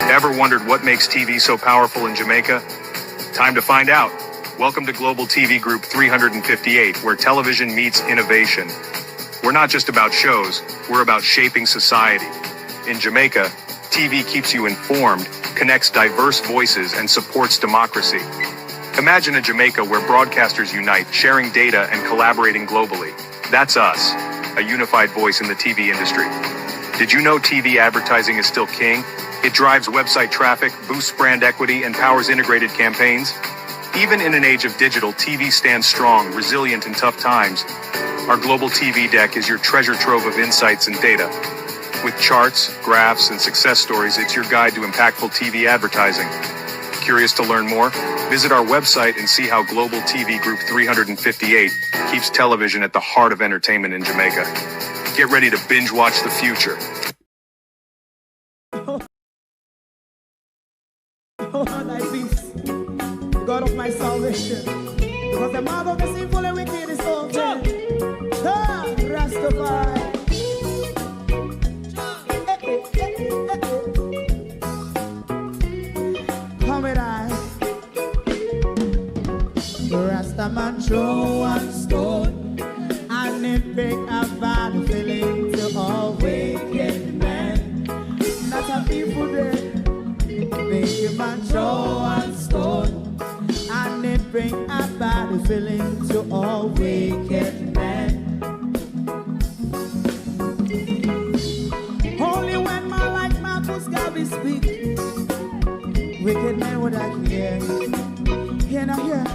Ever wondered what makes TV so powerful in Jamaica? Time to find out. Welcome to Global TV Group 358, where television meets innovation. We're not just about shows, we're about shaping society. In Jamaica, TV keeps you informed, connects diverse voices, and supports democracy. Imagine a Jamaica where broadcasters unite, sharing data and collaborating globally. That's us, a unified voice in the TV industry. Did you know TV advertising is still king? It drives website traffic, boosts brand equity, and powers integrated campaigns. Even in an age of digital, TV stands strong, resilient in tough times. Our global TV deck is your treasure trove of insights and data. With charts, graphs, and success stories, it's your guide to impactful TV advertising. Curious to learn more? Visit our website and see how Global TV Group 358 keeps television at the heart of entertainment in Jamaica. Get ready to binge watch the future. Oh, thy peace, God of my salvation, because the mouth of the sinful and wicked is open. Rastafari. Come with I. Rastaman throw one stone, and it bring a bad feeling to all wicked men. Not a people there. Make a man throw one stone, and it bring a bad feeling to all wicked men. Only when man like Marcus Garvey speak, wicked men would I hear. Hear now hear.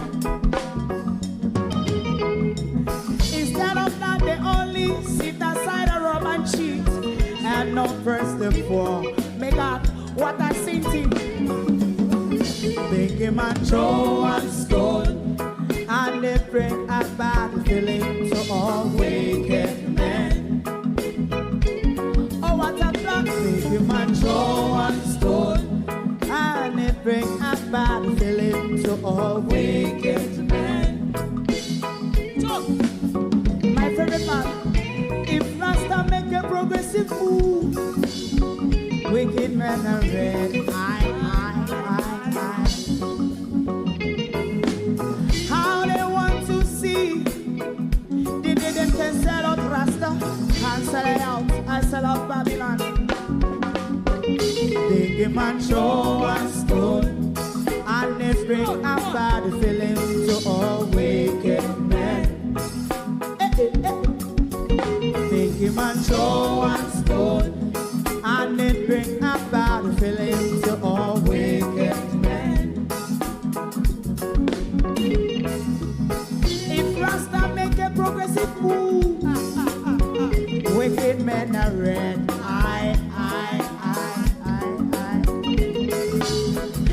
Instead of that, they only sit aside and rob and cheat, and not first the poor. Make God what I seen to make a man throw one stone, and they bring a bad feeling to all wicked men. Oh, what a plan! Make a man throw one stone, and they bring a bad feeling to all wicked men. My favorite man, if Rasta make a progressive move, wicked men are red. How they want to see the day them can sell out Rasta and sell it out and sell out Babylon. They give man throw one stone, and they bring a bad feeling to all wicked men. They give man throw one stone, and it bring a bad feeling to all wicked men. If Rasta make a progressive move, wicked men are red.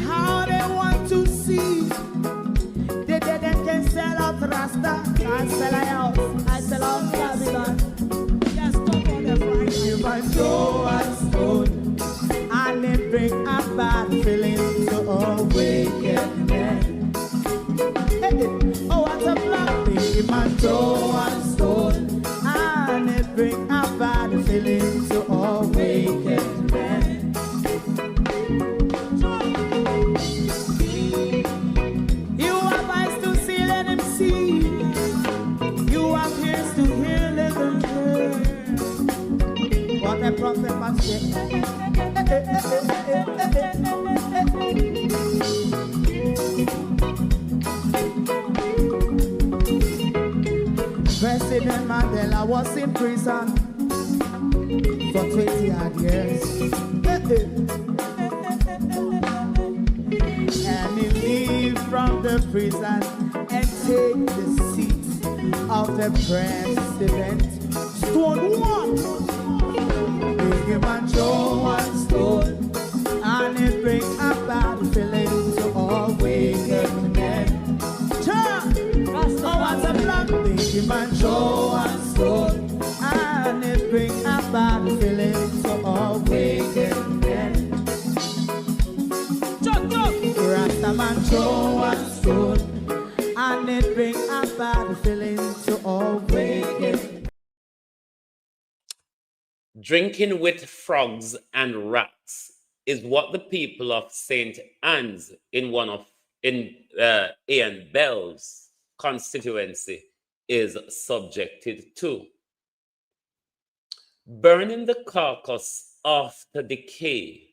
How they want to see the dead can sell out Rasta and sell out, I sell out Babylon. Just talk on the Friday. You might throw a stone, and it bring a bad feeling to all wicked men. Oh, what a black thing! You might throw a stone, and it bring a bad feeling to all wicked men. You have eyes to see, let him see. You have ears to hear, let them hear. What a prophet must say. President Mandela was in prison for 20 odd years. And he leave from the prison and take the seat of the president. Stone one. Big man throw one stone, and it bring a bad feeling to all wicked men. Oh, what's a black big man throw one stone, and it bring a bad feeling to all wicked men. Rasta man throw one stone, and it bring a bad feeling to all wicked. Drinking with frogs and rats is what the people of St. Anne's in Ian Bell's constituency is subjected to. Burning the carcass after decay.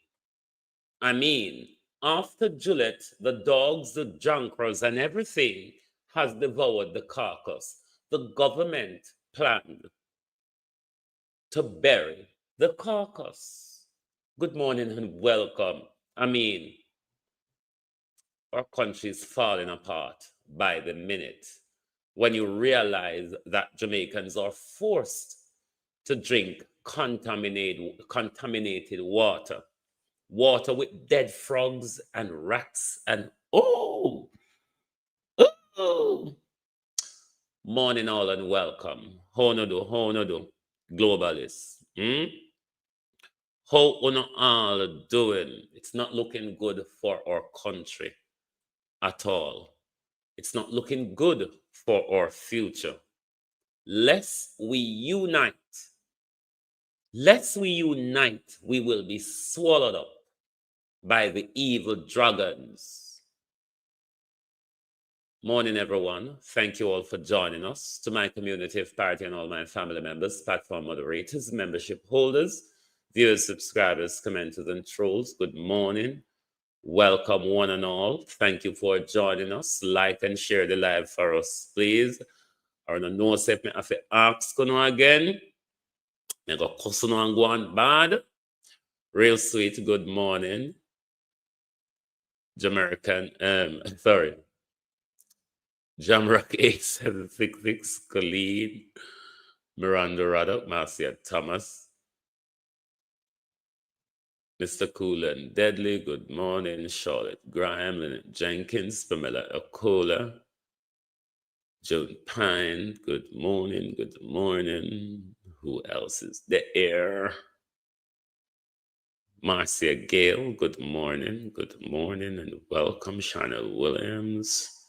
I mean, after Juliet, the dogs, the Jankros, and everything has devoured the carcass, the government planned to bury the carcass. Good morning and welcome. I mean, our country is falling apart by the minute when you realize that Jamaicans are forced to drink contaminated water with dead frogs and rats and oh, morning all and welcome. How no do, globalists. How uno all doing? It's not looking good for our country at all. It's not looking good for our future. Lest we unite, we will be swallowed up by the evil dragons. Morning, everyone. Thank you all for joining us. To my community of party and all my family members, platform moderators, membership holders, viewers, subscribers, commenters, and trolls, good morning. Welcome, one and all. Thank you for joining us. Like and share the live for us, please. Or no say me have to ask you again. I go cuss you and go on bad. Real sweet, good morning. Jamaican, Jamrock 8766, Colleen, Miranda Raddock, Marcia Thomas, Mr. Cool and Deadly, good morning. Charlotte Graham, Lynette Jenkins, Pamela Okola, Joan Pine, good morning, good morning. Who else is there? Marcia Gale, good morning, and welcome. Shana Williams,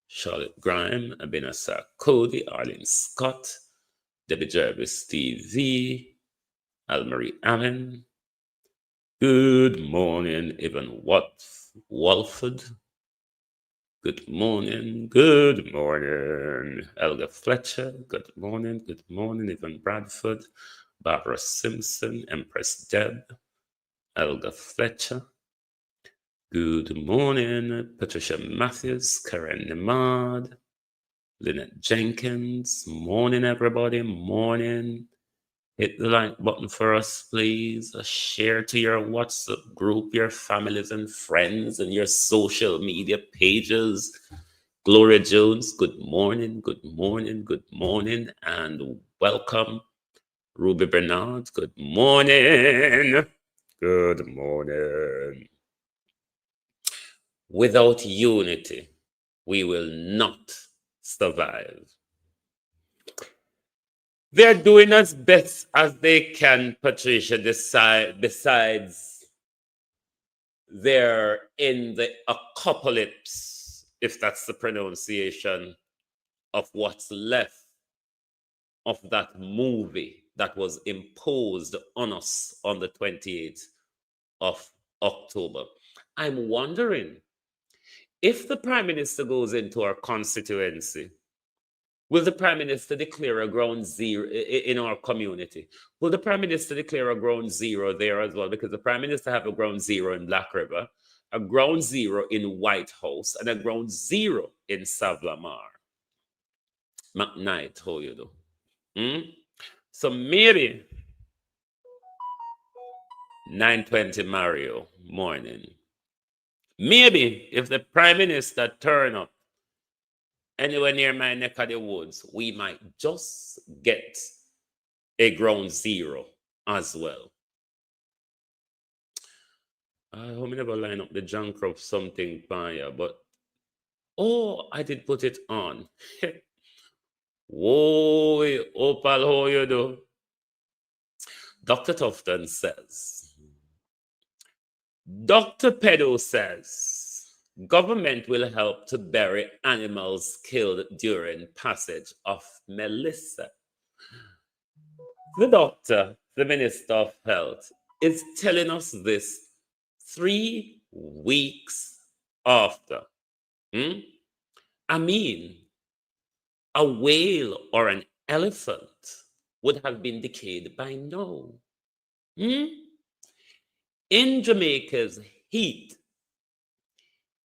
Charlotte Graham, Abinasa Cody, Arlene Scott, Debbie Jervis TV, Almarie Allen. Good morning, Evan Walford. Good morning, Elga Fletcher. Good morning, Evan Bradford, Barbara Simpson, Empress Deb, Elga Fletcher. Good morning, Patricia Matthews, Karen Nemad, Lynette Jenkins. Morning, everybody. Morning. Hit the like button for us, please. Share to your WhatsApp group, your families and friends, and your social media pages. Gloria Jones, good morning, and welcome. Ruby Bernard, good morning. Good morning. Without unity, we will not survive. They're doing as best as they can, Patricia, besides they're in the apocalypse, if that's the pronunciation, of what's left of that movie that was imposed on us on the 28th of October. I'm wondering if the Prime Minister goes into our constituency, will the Prime Minister declare a ground zero in our community? Will the Prime Minister declare a ground zero there as well? Because the Prime Minister have a ground zero in Black River, a ground zero in White House, and a ground zero in Savlamar. McKnight, how you do? So maybe 9:20 Mario morning. Maybe if the Prime Minister turn up anywhere near my neck of the woods, we might just get a ground zero as well. I hope I never line up the Jankro something fire, but I did put it on. Whoa, Opal, how you do? Dr. Tufton says, Dr. Pedo says, government will help to bury animals killed during passage of Melissa. The doctor, the Minister of Health, is telling us this 3 weeks after. I mean, a whale or an elephant would have been decayed by now. In Jamaica's heat,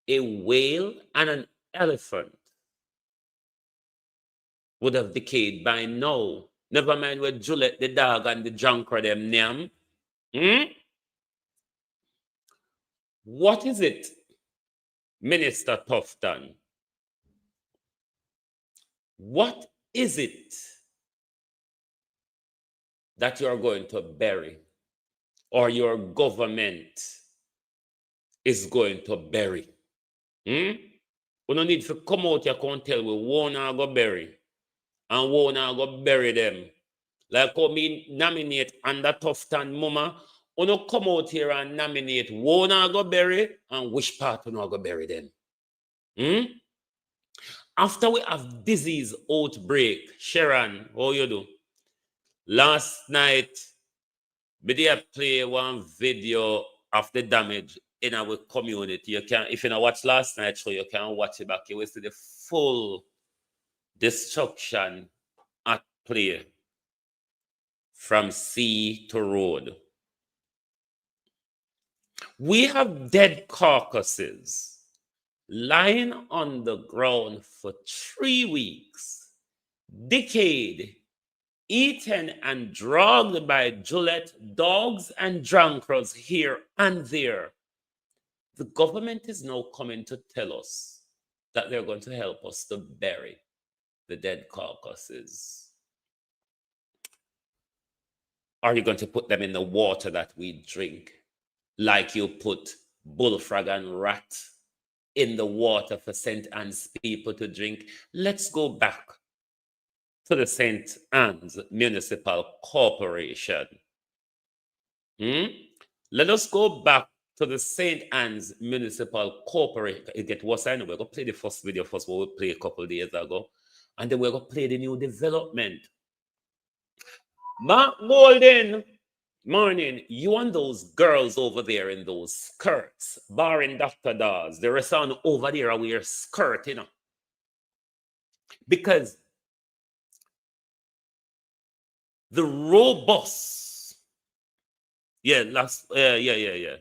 a whale and an elephant would have decayed by now. Never mind where Juliet the dog and the Jankro them name. What is it, Minister Tufton? What is it that you're going to bury, or your government is going to bury? We don't need to come out here and tell we won't go bury and won't go bury them. Like how me nominate under Tufton Mama, we don't come out here and nominate won't go bury and which part we not go bury them. After we have disease outbreak, Sharon, how you do? Last night, we did play one video of the damage in our community. You can, if you not watch last night's show, you can watch it back. You will see the full destruction at play from sea to road. We have dead carcasses lying on the ground for 3 weeks, decayed, eaten and dragged by Juliet dogs and Jankros here and there. The government is now coming to tell us that they're going to help us to bury the dead carcasses. Are you going to put them in the water that we drink, like you put bullfrog and rat in the water for St. Anne's people to drink? Let's go back to the St. Anne's Municipal Corporation. Let us go back to the St. Anne's Municipal Corporation. It gets worse. I know we're going to play the first video first, what we played a couple of days ago. And then we're going to play the new development. Mark Golden, morning. You and those girls over there in those skirts, barring Dr. Dawes, the rest on over there wear skirt, you know. Because the robust, the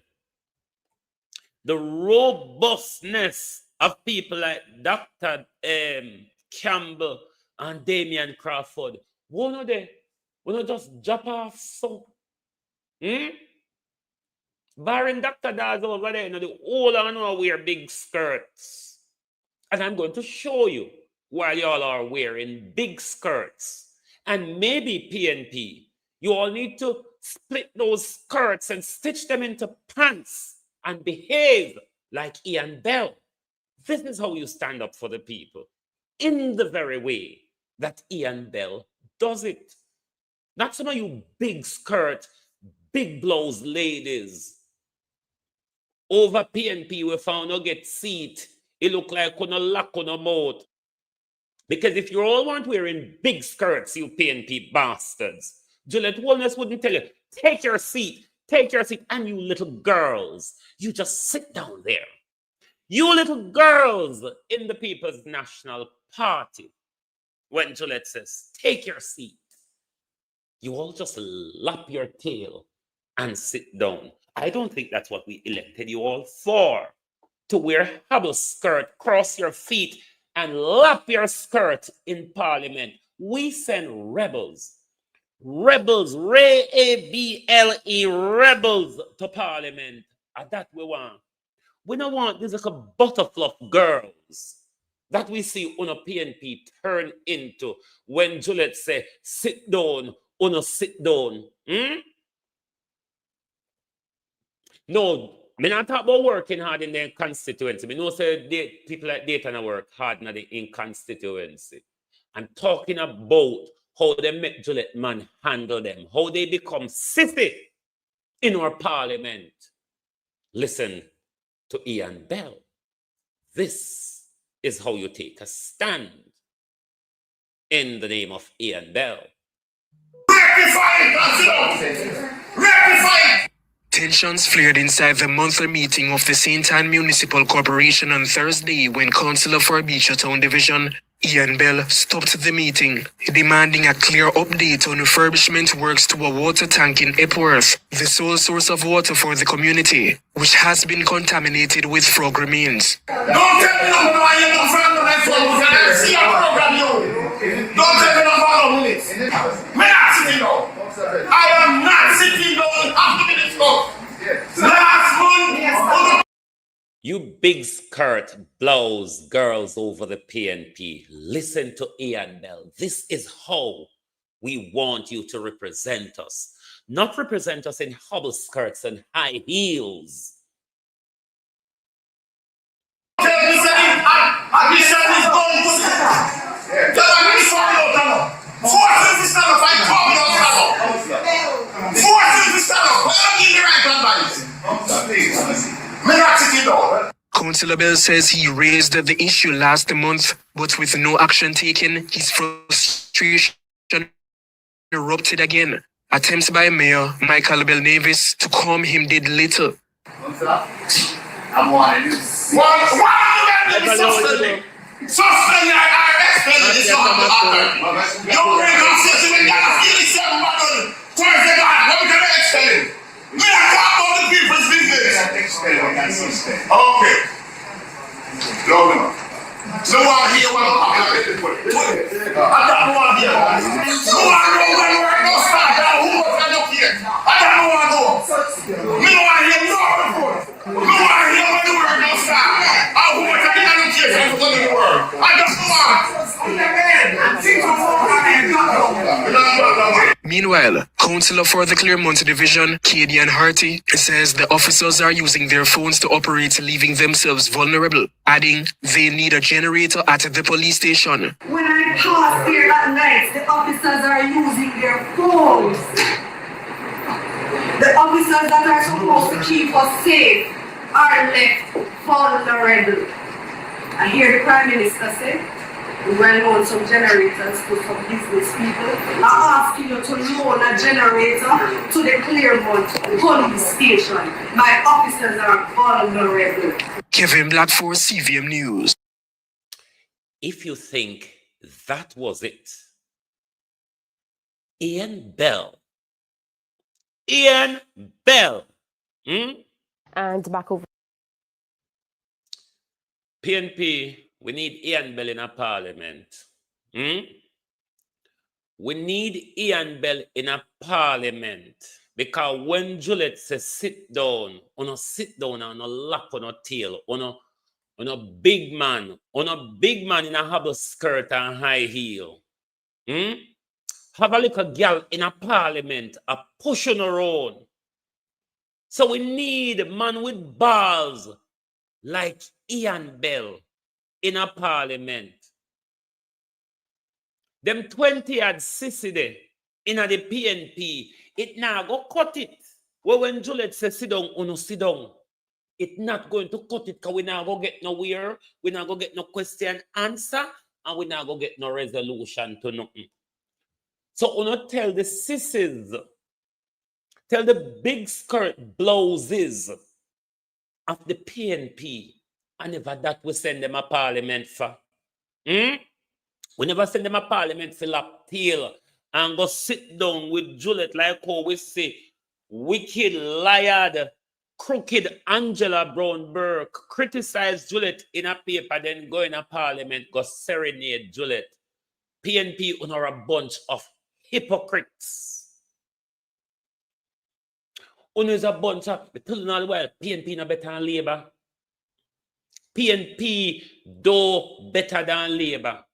robustness of people like Dr. Campbell and Damian Crawford, one of them, just drop off so. Barring Dr. Dawes over there, you know, the whole I know wear big skirts. And I'm going to show you why y'all are wearing big skirts. And maybe PNP, you all need to split those skirts and stitch them into pants and behave like Ian Bell. This is how you stand up for the people, in the very way that Ian Bell does it. Not some of you big skirt, big blouse ladies. Over PNP, we found no get seat. It look like on a lock on a mouth. Because if you all want wearing big skirts, you PNP bastards, Juliet Wellness wouldn't tell you, take your seat. And you little girls, you just sit down there. You little girls in the People's National Party, when Juliet says, take your seat, you all just lap your tail and sit down. I don't think that's what we elected you all for. To wear hobble skirt, cross your feet, and lap your skirt in Parliament. We send rebels, R-A-B-L-E, rebels to Parliament. And that we want. We don't want these little butterfluff girls that we see on a PNP turn into when Juliet say, sit down, sit down. No, me not talk about working hard in their constituency. Me know say people like Dayton work hard in constituency. I'm talking about how they make Juliet man handle them, how they become sissy in our Parliament. Listen to Ian Bell. This is how you take a stand in the name of Ian Bell. Rectify it, Rectify it. Tensions flared inside the monthly meeting of the St. Ann Municipal Corporation on Thursday when Councillor for Beachertown Division Ian Bell stopped the meeting, demanding a clear update on refurbishment works to a water tank in Epworth, the sole source of water for the community, which has been contaminated with frog remains. Don't tell me no more I am from the next one. I see a program you. Don't tell me no more minutes. Me not sitting down. I am not sitting down after minutes go. Last month. You big skirt blouse girls over the PNP, listen to Ian Bell. This is how we want you to represent us. Not represent us in hobble skirts and high heels. Tell me I is going to tell me sorry, force to stand up, I call you out. Force to stand up, I don't give the right advice. Councillor Bell says he raised the issue last month, but with no action taken, his frustration erupted again. Attempts by Mayor Michael Bell Davis to calm him did little. I'm wanting this. Suspend I explain this on the other. You bring us to the guy, feel the same button. Towards the guy, what can I explain? Me I talk about the people's business. Okay. No. So I hear what I'm talking about. I don't want to hear. No one know when we're going to start. Who was I up here? I don't want to know. Me don't want to hear no report. No one to hear when we're going to start. Who was I up here for the world? I just want. Meanwhile, Councillor for the Claremont Division, Cadian Harty, says the officers are using their phones to operate, leaving themselves vulnerable, adding they need a generator at the police station. When I pass here at night, the officers are using their phones. The officers that are supposed to keep us safe are left vulnerable. I hear the Prime Minister say, we will loan some generators to some business people. I ask you to loan a generator to the Claremont police station. My officers are vulnerable. Kevin Blackford, CVM News. If you think that was it, Ian Bell. And back over. PNP, we need Ian Bell in a parliament. We need Ian Bell in a parliament. Because when Juliet says sit down, on a sit down and a lap on a tail, on a big man in a hobble skirt and high heel. Have a little girl in a parliament, a push on her own. So we need a man with balls like Ian Bell in a parliament. Them 20 had sissy there in a the PNP. It now go cut it. Well, when Juliet says sit down, uno sit down. It not going to cut it because we now go get nowhere. We now go get no question answer. And we now go get no resolution to nothing. So uno tell the sissies, tell the big skirt blouses of the PNP, and never that we send them a parliament for. We never send them a parliament for lap tail and go sit down with Juliet like how we say wicked, liar, crooked Angela Brown Burke criticize Juliet in a paper, then go in a parliament, go serenade Juliet. PNP are a bunch of hypocrites. Is a bunch of, telling all the while, PNP no better than Labour. PNP do better than Labour.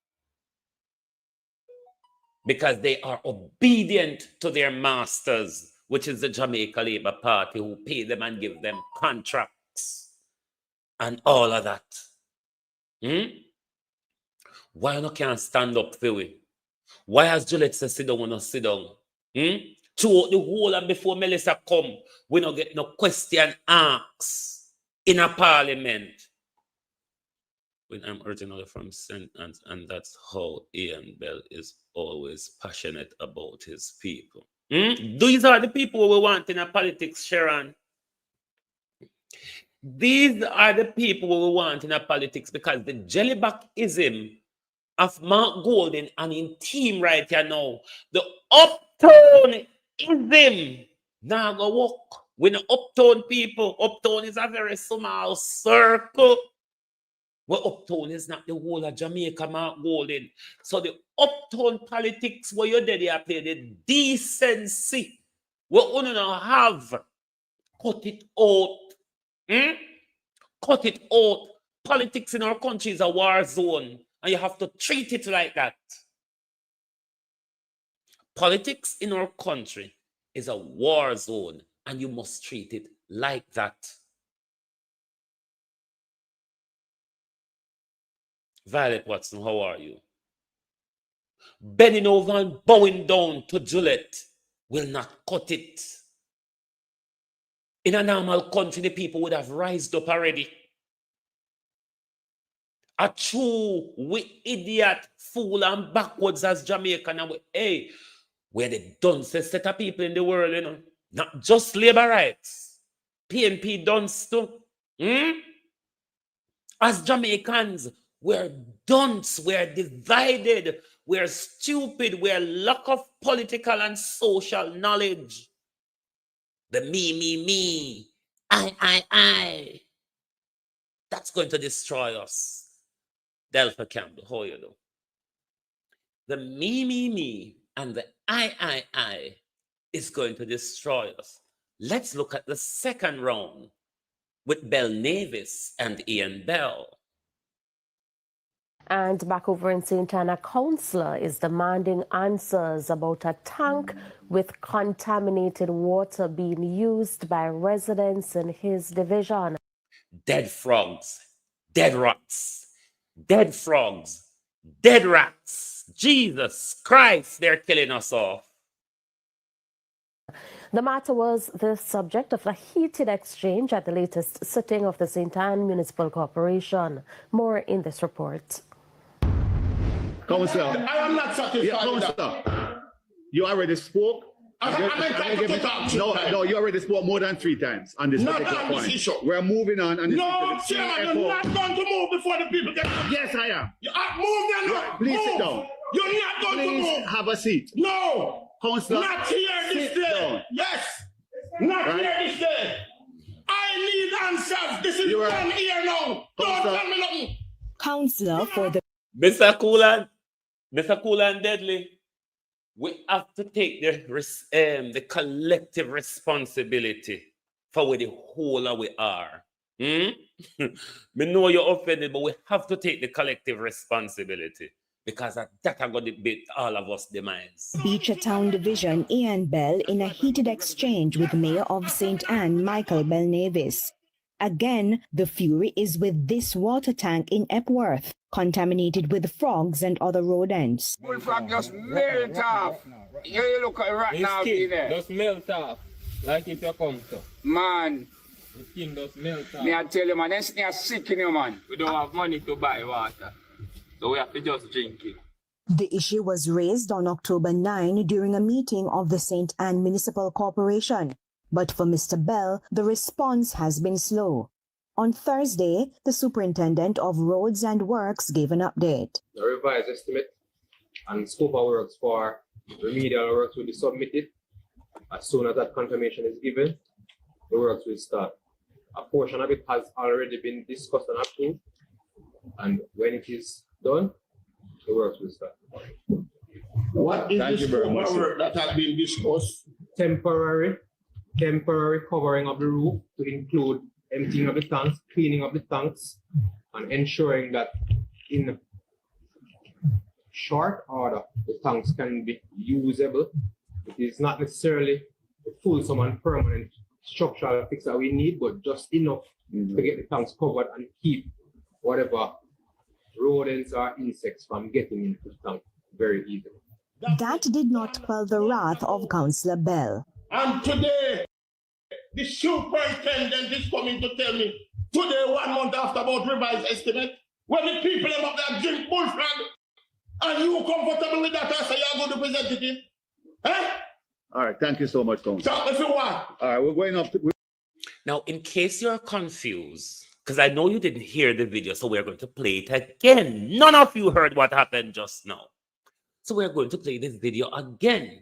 Because they are obedient to their masters, which is the Jamaica Labour Party, who pay them and give them contracts and all of that. Why you can't stand up for we? Why has Juliet said sit down when not sit down? Throughout the whole and before Melissa come, we don't get no question asked in a parliament. When I'm originally from St. Anne's, and that's how Ian Bell is always passionate about his people. These are the people we want in a politics, Sharon. These are the people we want in our politics because the jellybackism of Mark Golden and in team right here now, the uptownism now go walk. When the uptown people, uptown is a very small circle. Well, uptown is not the whole of Jamaica, Mark Golden. So the uptown politics where you're there, they play the decency. What we don't have, cut it out. Cut it out. Politics in our country is a war zone, and you have to treat it like that. Politics in our country is a war zone, and you must treat it like that. Violet Watson, how are you? Bending over and bowing down to Juliet will not cut it. In a normal country, the people would have rised up already. A true, we idiot, fool, and backwards as Jamaican. And we're the dumbest set of people in the world, you know. Not just labor rights. PNP dunce too. As Jamaicans, we're dunce, we're divided, we're stupid, we're lack of political and social knowledge. The me, I. That's going to destroy us. Delpha Campbell, how you do? The me, and the I is going to destroy us. Let's look at the second round with Bell Navis and Ian Bell. And back over in St. Anna, a councillor is demanding answers about a tank with contaminated water being used by residents in his division. Dead frogs, dead rats, dead frogs, dead rats. Jesus Christ, they're killing us off. The matter was the subject of a heated exchange at the latest sitting of the St. Anne Municipal Corporation. More in this report. Councillor, I am not satisfied with that. You already spoke. No, you already spoke more than 3 times on this particular point. We're moving on. And no, Chairman, you're not going to move before the people get up. Yes, I am. Move then. Please sit down. You're not going to move. Please have a seat. No. Councillor, not here this day. Down. Yes. Not here this day. I need answers. This is done here now. Don't tell me nothing. Councillor for the... Mr. Cool and Deadly, we have to take the collective responsibility for where the whole of we are. Me know you're offended, but we have to take the collective responsibility because that are going to beat all of us demise. Beecher Town Division Ian Bell in a heated exchange with Mayor of St. Anne, Michael Bell Navis. Again, the fury is with this water tank in Epworth, contaminated with frogs and other rodents. Bullfrog just melt off. You look at it right now, there. Just melt off, like if you come to. Man. The skin just melt off. Me I tell you, man, they are sick in you, man. We don't have money to buy water, so we have to just drink it. The issue was raised on October 9 during a meeting of the St. Anne Municipal Corporation. But for Mr. Bell, the response has been slow. On Thursday, the Superintendent of Roads and Works gave an update. The revised estimate and scope of works for remedial works will be submitted. As soon as that confirmation is given, the works will start. A portion of it has already been discussed and approved, and when it is done, the works will start. What is the scope of work that has been discussed? Temporary covering of the roof to include emptying of the tanks, cleaning of the tanks, and ensuring that in short order the tanks can be usable. It is not necessarily a fulsome and permanent structural fix that we need, but just enough to get the tanks covered and keep whatever rodents or insects from getting into the tank very easily. That did not quell the wrath of Councillor Bell. And today, the superintendent is coming to tell me, today, 1 month after about revised estimate, when the people up there drink bullfrog, and you comfortable with that, I say you're good representative? Eh? All right, thank you so much, Councillor. So, if you want. All right, we're going up. Now, in case you're confused, because I know you didn't hear the video, so we're going to play it again. None of you heard what happened just now. So we're going to play this video again.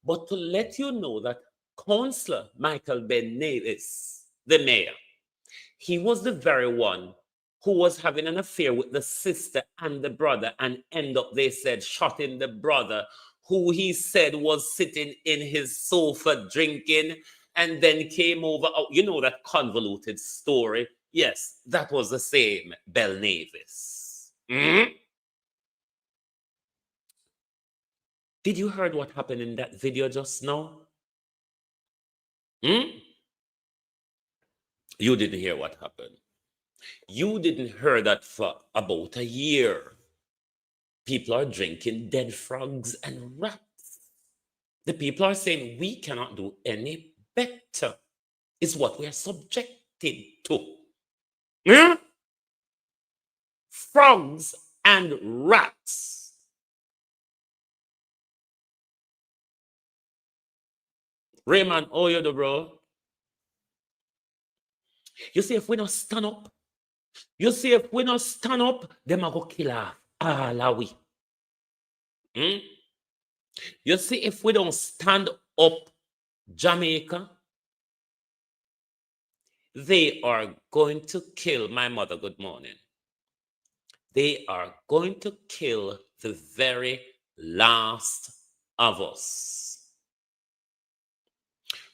But to let you know that Councillor Michael Ben Nevis, the mayor, he was the very one who was having an affair with the sister and the brother, and end up, they said, shotting the brother, who he said was sitting in his sofa drinking, and then came over. Oh, you know that convoluted story? Yes, that was the same Bel Nevis. Did you heard what happened in that video just now? You didn't hear what happened. You didn't hear that for about a year. People are drinking dead frogs and rats. The people are saying we cannot do any better. It's what we are subjected to. Frogs and rats. Raymond, oh, you do, bro. You see, if we don't stand up, them are going to kill off all of we. You see, if we don't stand up, Jamaica, they are going to kill my mother. Good morning. They are going to kill the very last of us.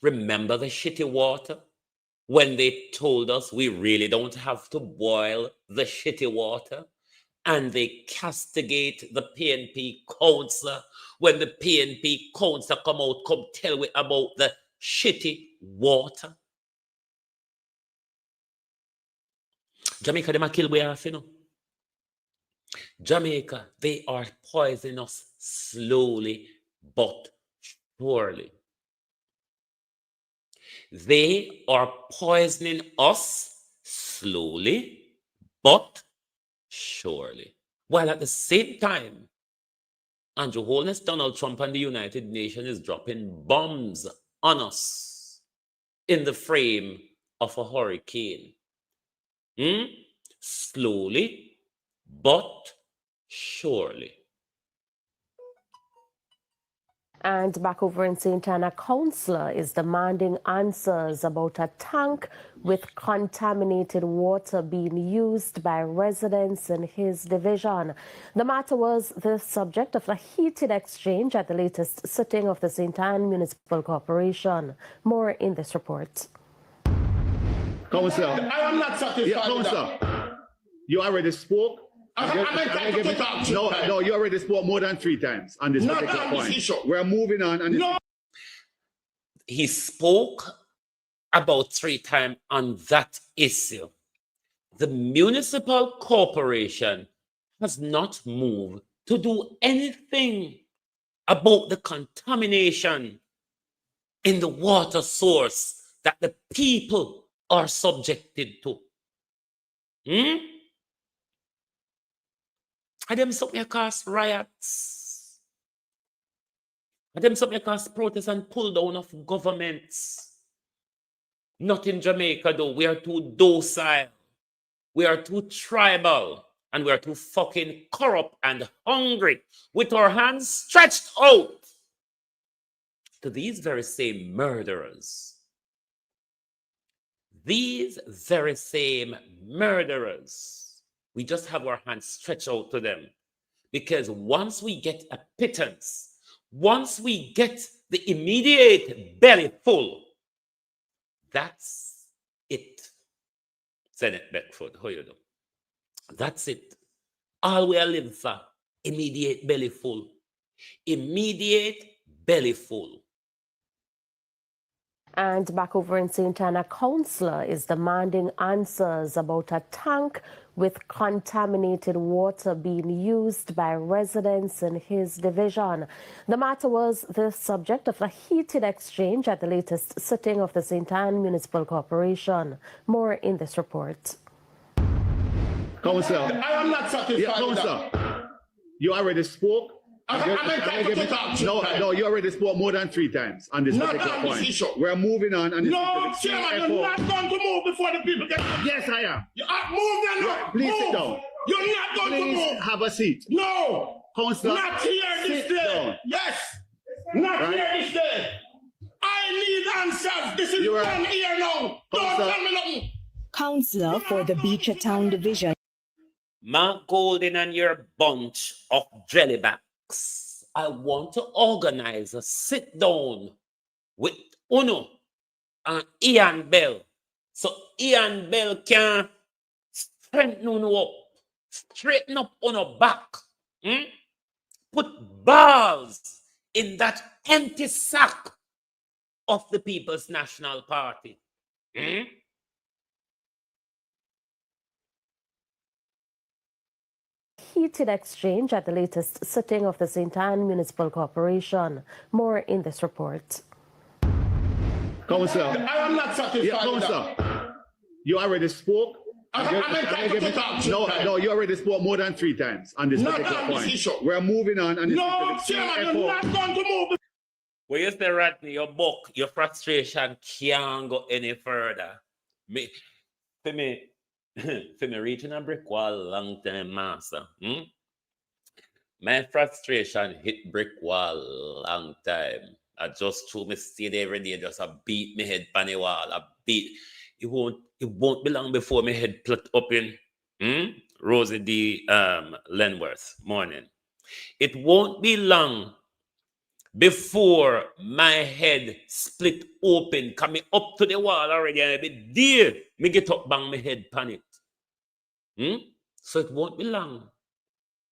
Remember the shitty water? When they told us we really don't have to boil the shitty water, and they castigate the PNP councillor when the PNP councillor come tell me about the shitty water. Jamaica, them a kill we off, you know. Jamaica, they are poisoning us slowly but surely. They are poisoning us slowly but surely. While at the same time, Andrew Holness, Donald Trump, and the United Nations is dropping bombs on us in the frame of a hurricane. Slowly but surely. And back over in St. Anna, a councillor is demanding answers about a tank with contaminated water being used by residents in his division. The matter was the subject of a heated exchange at the latest sitting of the St. Anne Municipal Corporation. More in this report. Councillor, I am not satisfied. Yeah, Councillor, you already spoke. No, you already spoke more than 3 times on this particular point. We're moving on. And he spoke about 3 times on that issue. The municipal corporation has not moved to do anything about the contamination in the water source that the people are subjected to. And them something cause riots. And them something cause protests and pull down of governments. Not in Jamaica though. We are too docile. We are too tribal. And we are too fucking corrupt and hungry with our hands stretched out to these very same murderers. These very same murderers. We just have our hands stretched out to them. Because once we get a pittance, once we get the immediate belly full, that's it. Senate Beckford, how you do? That's it. All we are living for, immediate belly full. Immediate belly full. And back over in St. Anna, a councillor is demanding answers about a tank with contaminated water being used by residents in his division. The matter was the subject of a heated exchange at the latest sitting of the St. Anne Municipal Corporation. More in this report. Councillor, I am not satisfied. Yeah, Councillor, you already spoke. No, you already spoke more than 3 times on this particular point. We're moving on. And no, Chairman, you're not going to move before the people get. Yes, I am. You move then. Right, please sit down. You're not going to move. Have a seat. No. Councillor, not here this day. Down. Yes. Not here this day. I need answers. This is done here now. Don't tell me nothing. Councillor for the Beecher Town Division. Mark Golden and your bunch of jellybacks. I want to organize a sit down with Uno and Ian Bell. So Ian Bell can straighten Uno up, straighten up Uno back. Put balls in that empty sack of the People's National Party. Heated exchange at the latest sitting of the St. Anne Municipal Corporation. More in this report. Councillor, I am not satisfied. Yeah, Councillor, you already spoke. No, you already spoke more than 3 times on this particular point. We're moving on. And no, Chairman, you're not going to move. Well, you say, Rodney, your book, your frustration can't go any further. For me reaching a brick wall long time, master. My frustration hit brick wall long time. I just threw me stayed every day, just a beat me head on the wall. It won't be long before my head put up in Rosie D. Lenworth morning. It won't be long before my head split open, coming up to the wall already, and I be there. Me get up, bang my head pan it. So it won't be long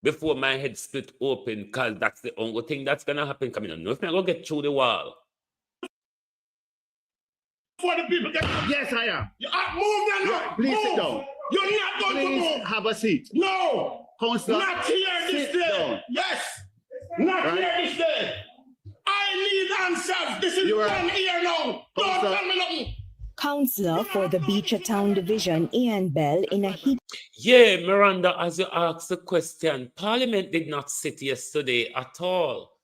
before my head split open, because that's the only thing that's gonna happen. Coming on, no, if I go get through the wall. For the people get. Yes, I am. Move then. Right, please sit down. You're not going to move. Have a seat. No. Councillor, not here this day. Down. Yes. Not here this day. I need answers. This is done here now. Don't tell me nothing. Councillor for the Beecher Town Division, Ian Bell, in a heat. Yeah, Miranda, as you asked the question, Parliament did not sit yesterday at all.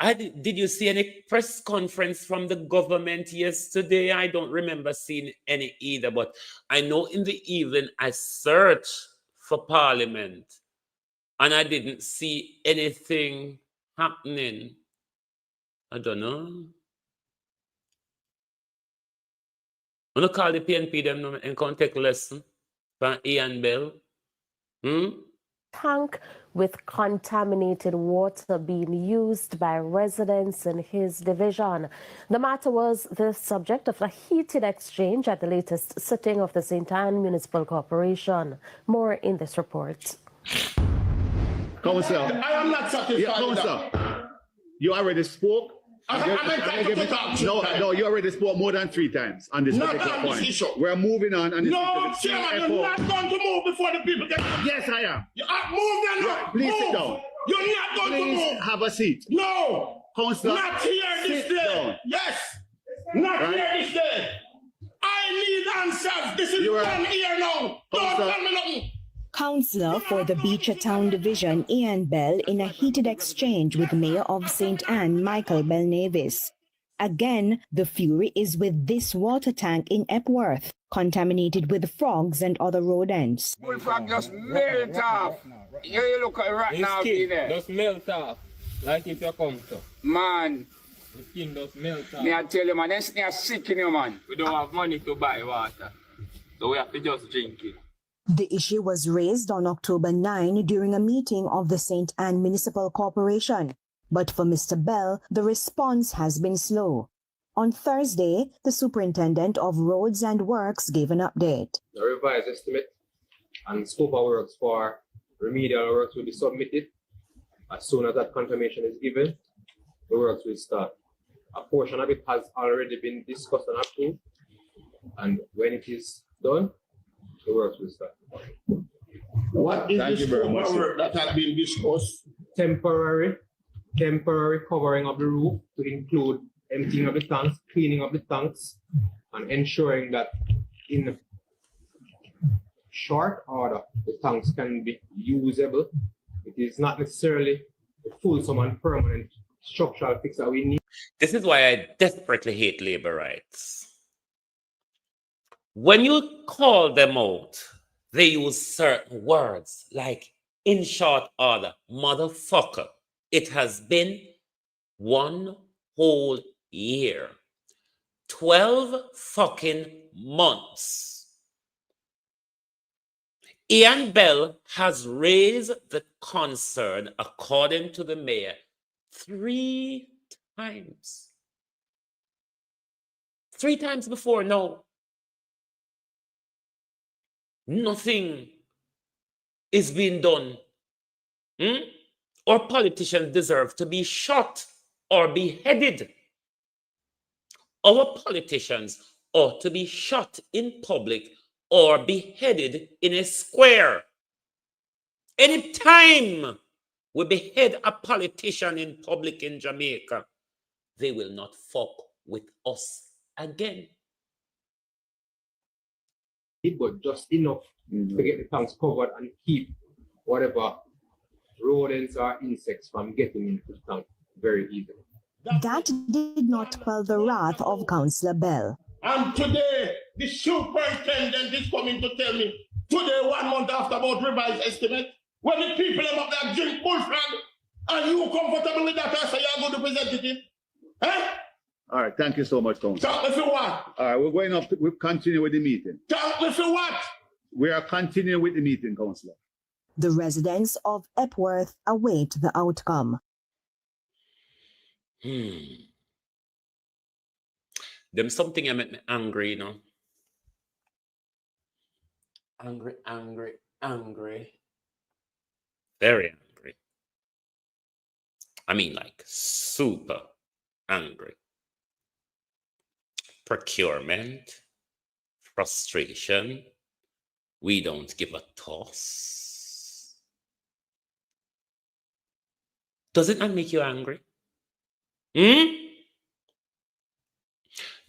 Did you see any press conference from the government yesterday? I don't remember seeing any either, but I know in the evening I searched for Parliament and I didn't see anything happening. I don't know. I'm going to call the PNP them and come take a lesson from Ian Bell. Tank with contaminated water being used by residents in his division. The matter was the subject of a heated exchange at the latest sitting of the St. Anne Municipal Corporation. More in this report. Councillor, I am not satisfied. Yeah, Councillor, you already spoke. No, you already spoke more than 3 times on this particular point. We're moving on. And no, Chairman, you're not going to move before the people get. Yes, I am. Move then. Right, please sit down. You're not going to move. Have a seat. No. Councillor, not here this day. Down. Yes. Not here this day. I need answers. This is done here now. Don't tell me nothing. Councillor for the Beecher Town Division, Ian Bell, in a heated exchange with Mayor of St. Anne, Michael Belnavis. Again, the fury is with this water tank in Epworth, contaminated with frogs and other rodents. Bullfrog just melt off. You look at it right now, there. Just melt off, like if you come to. Man. The skin just melt off. Me I tell you, man, they are sick in you, man. We don't have money to buy water, so we have to just drink it. The issue was raised on October 9 during a meeting of the St. Anne Municipal Corporation. But for Mr. Bell, the response has been slow. On Thursday, the Superintendent of Roads and Works gave an update. The revised estimate and scope of works for remedial works will be submitted. As soon as that confirmation is given, the works will start. A portion of it has already been discussed and approved. And when it is done, the works will start. What is the scope of work that has been discussed? Temporary covering of the roof to include emptying of the tanks, cleaning of the tanks, and ensuring that in short order the tanks can be usable. It is not necessarily the fulsome and permanent structural fix that we need. This is why I desperately hate labor rights. When you call them out, they use certain words like in short order, motherfucker. It has been 1 whole year, 12 fucking months. Ian Bell has raised the concern, according to the mayor, 3 times. 3 times before, no. Nothing is being done. Our politicians deserve to be shot or beheaded. Our politicians ought to be shot in public or beheaded in a square. Anytime we behead a politician in public in Jamaica, they will not fuck with us again. But just enough to get the tanks covered and keep whatever rodents or insects from getting into the tank very easily. That did not quell the wrath of Councillor Bell. And today, the superintendent is coming to tell me, today, 1 month after about revised estimate, when the people up there drink bullfrog, and you comfortable with that, I say you're a good representative. Eh? All right, thank you so much, Councillor. Talk me for what? All right, we're going up, we'll continue with the meeting. Talk me for what? We are continuing with the meeting, Councillor. The residents of Epworth await the outcome. Them something that make me angry, you know. Angry. Very angry. I mean, like, super angry. Procurement, frustration. We don't give a toss. Does it not make you angry?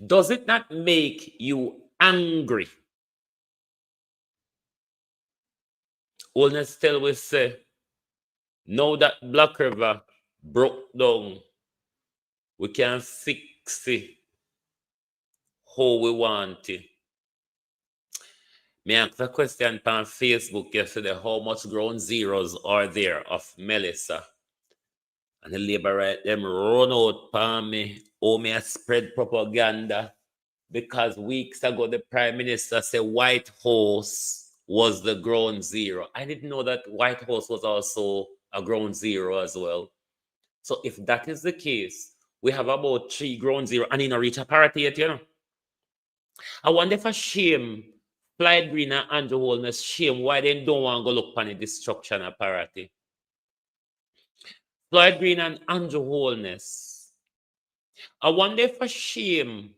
Does it not make you angry? Oldness still will say, now that Black River broke down, we can fix it how we want it. Me asked a question on Facebook yesterday, how much ground zeros are there of Melissa? And the labor right them run out for me. Oh, me a spread propaganda. Because weeks ago, the Prime Minister said White House was the ground zero. I didn't know that White House was also a ground zero as well. So if that is the case, we have about 3 ground zero and in a reach a parity yet, you know. I wonder if a shame, Floyd Green and Andrew Holness shame why they don't want to go look on the destruction of parity. Floyd Green and Andrew Holness. I wonder if a shame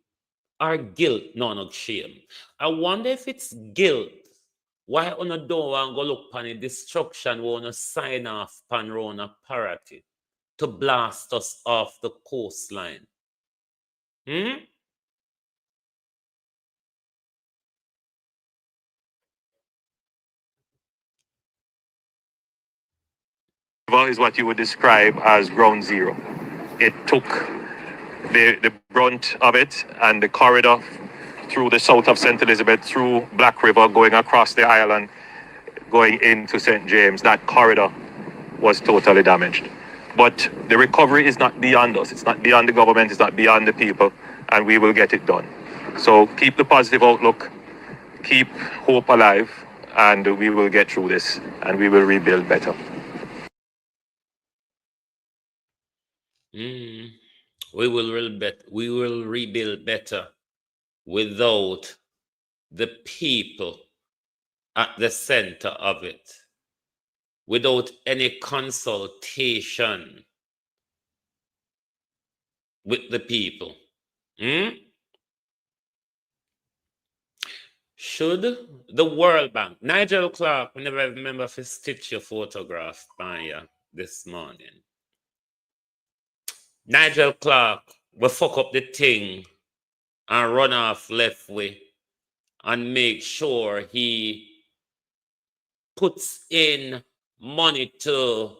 or guilt, no, not shame. I wonder if it's guilt. Why on a don't want to go look on the destruction, we want to sign off pan round a parity to blast us off the coastline? Is what you would describe as ground zero. It took the brunt of it and the corridor through the south of St. Elizabeth, through Black River, going across the island, going into St. James. That corridor was totally damaged. But the recovery is not beyond us. It's not beyond the government. It's not beyond the people. And we will get it done. So keep the positive outlook. Keep hope alive. And we will get through this. And we will rebuild better. We will rebuild better without the people at the center of it, without any consultation with the people. Should the World Bank, Nigel Clark, I never remember if he stitched your photograph by you this morning. Nigel Clark will fuck up the thing and run off left way and make sure he puts in money to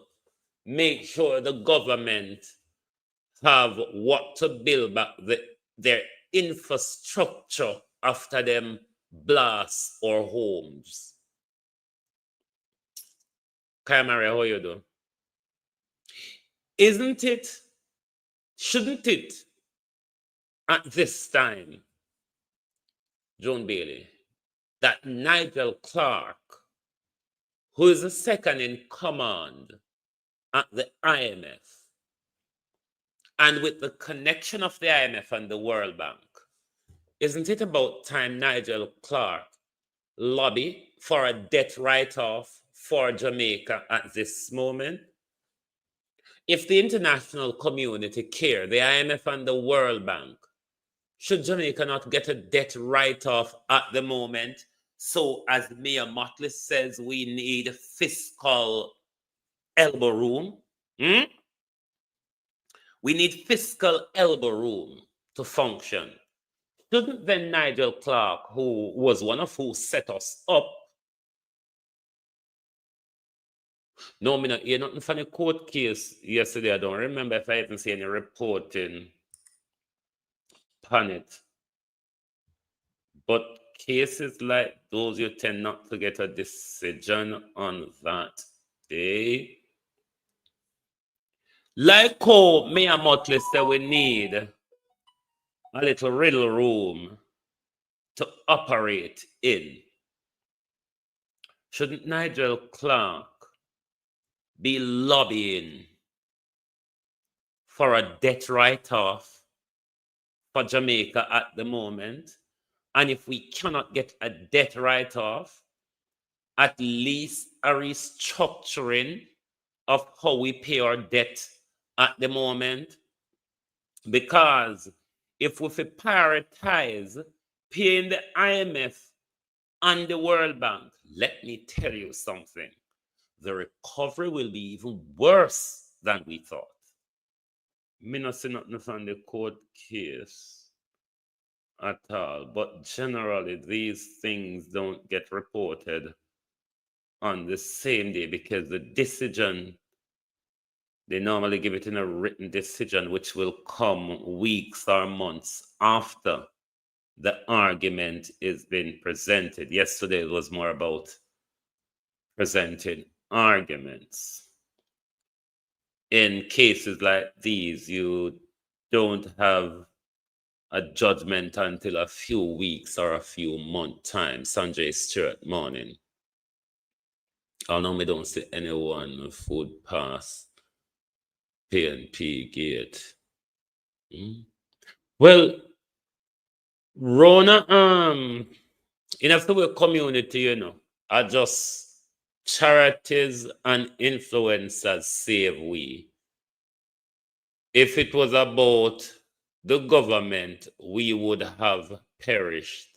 make sure the government have what to build back their infrastructure after them blasts or homes. Maria, how you do? Shouldn't it, at this time, Joan Bailey, that Nigel Clark, who is the second in command at the IMF, and with the connection of the IMF and the World Bank, isn't it about time Nigel Clark lobby for a debt write-off for Jamaica at this moment? If the international community care, the IMF and the World Bank, should Jamaica not get a debt write-off at the moment? So as Mayor Motley says, we need fiscal elbow room. We need fiscal elbow room to function. Shouldn't then Nigel Clark, who was one of who set us up, no, me not hear nothing from the court case yesterday. I don't remember if I even see any reporting on it. But cases like those, you tend not to get a decision on that day. Like how Mayor Motley said, we need a little riddle room to operate in. Shouldn't Nigel Clark be lobbying for a debt write-off for Jamaica at the moment? And if we cannot get a debt write-off, at least a restructuring of how we pay our debt at the moment. Because if we prioritize paying the IMF and the World Bank, let me tell you something, the recovery will be even worse than we thought. Me not see nothing from the court case at all, but generally these things don't get reported on the same day because the decision, they normally give it in a written decision which will come weeks or months after the argument is being presented. Yesterday it was more about presenting arguments. In cases like these, you don't have a judgment until a few weeks or a few months time. Sanjay Stewart, morning. I know me don't see anyone food pass PNP gate. Well, Rona, in a community, you know, are just charities and influencers save we. If it was about the government, we would have perished.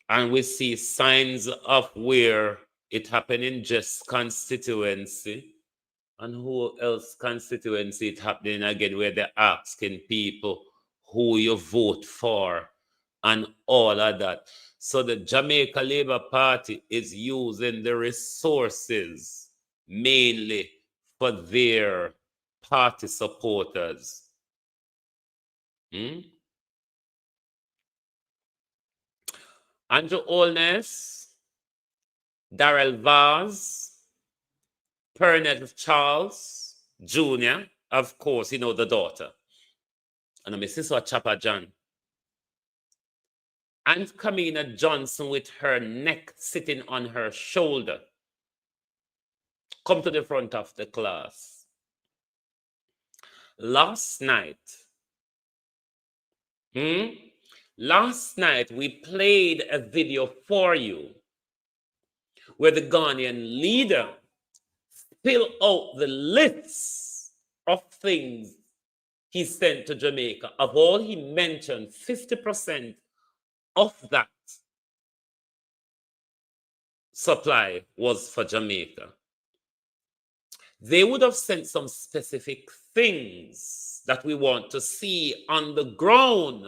And we see signs of where it happened in Just constituency. And who else constituency it happening again, where they're asking people who you vote for and all of that. So the Jamaica Labour Party is using the resources mainly for their party supporters. Andrew Holness, Darrell Vaz, Pernell Charles Jr., of course, you know, the daughter. And my sister Chapa John. And Kamina Johnson with her neck sitting on her shoulder. Come to the front of the class. Last night, we played a video for you where the Ghanaian leader spilled out the lists of things he sent to Jamaica. Of all he mentioned, 50% of that supply was for Jamaica. They would have sent some specific things that we want to see on the ground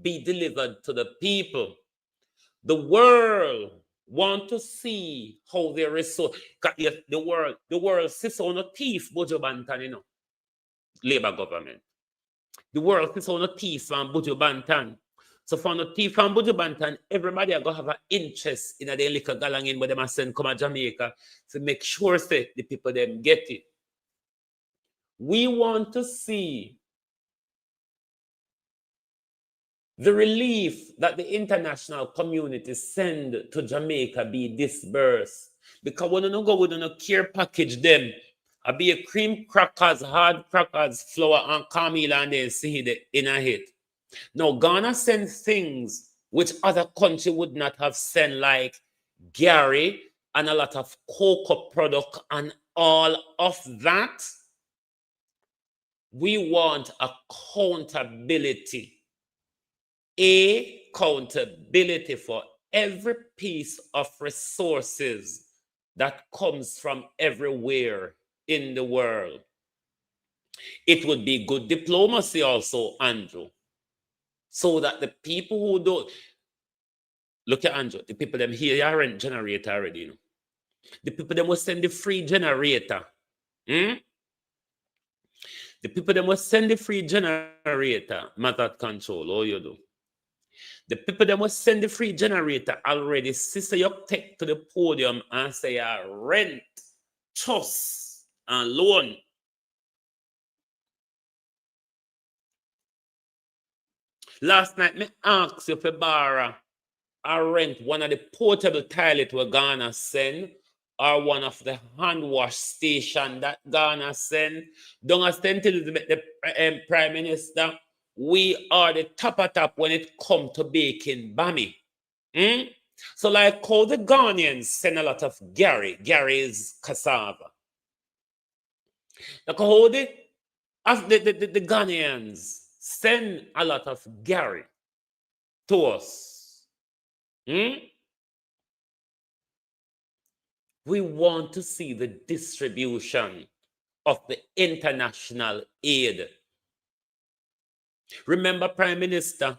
be delivered to the people. The world want to see how they resource. The world sits on a thief, Bojo Bantan, you know, Labour government. The world sits on a thief and Bojo Bantan. So for the thief and Bojo Bantan, everybody are going to have an interest in a little galangin where they must send come to Jamaica to make sure that the people them get it. We want to see the relief that the international community send to Jamaica be disbursed. Because when you go with a care package them, I be a cream crackers, hard crackers, flour and caramel and then see the inner hit. Now Ghana sends things which other country would not have sent, like Gary and a lot of cocoa product and all of that. We want accountability. Accountability for every piece of resources that comes from everywhere in the world. It would be good diplomacy also, Andrew, so that the people who don't look at Andrew, the people them here are rent generator already, you know. The people them will send the free generator. The people them will send the free generator, matter control, all you do. The people that must send the free generator already. Sister, you take to the podium and say, rent, trust, and loan. Last night, me asked you for borrow or rent one of the portable toilets where Ghana send, or one of the hand wash station that Ghana send. Don't stand till the Prime Minister. We are the top of top when it comes to baking bami. So like how the Ghanaians send a lot of Gary. Gary is cassava. Like how the Ghanaians send a lot of Gary to us. We want to see the distribution of the international aid. Remember, Prime Minister,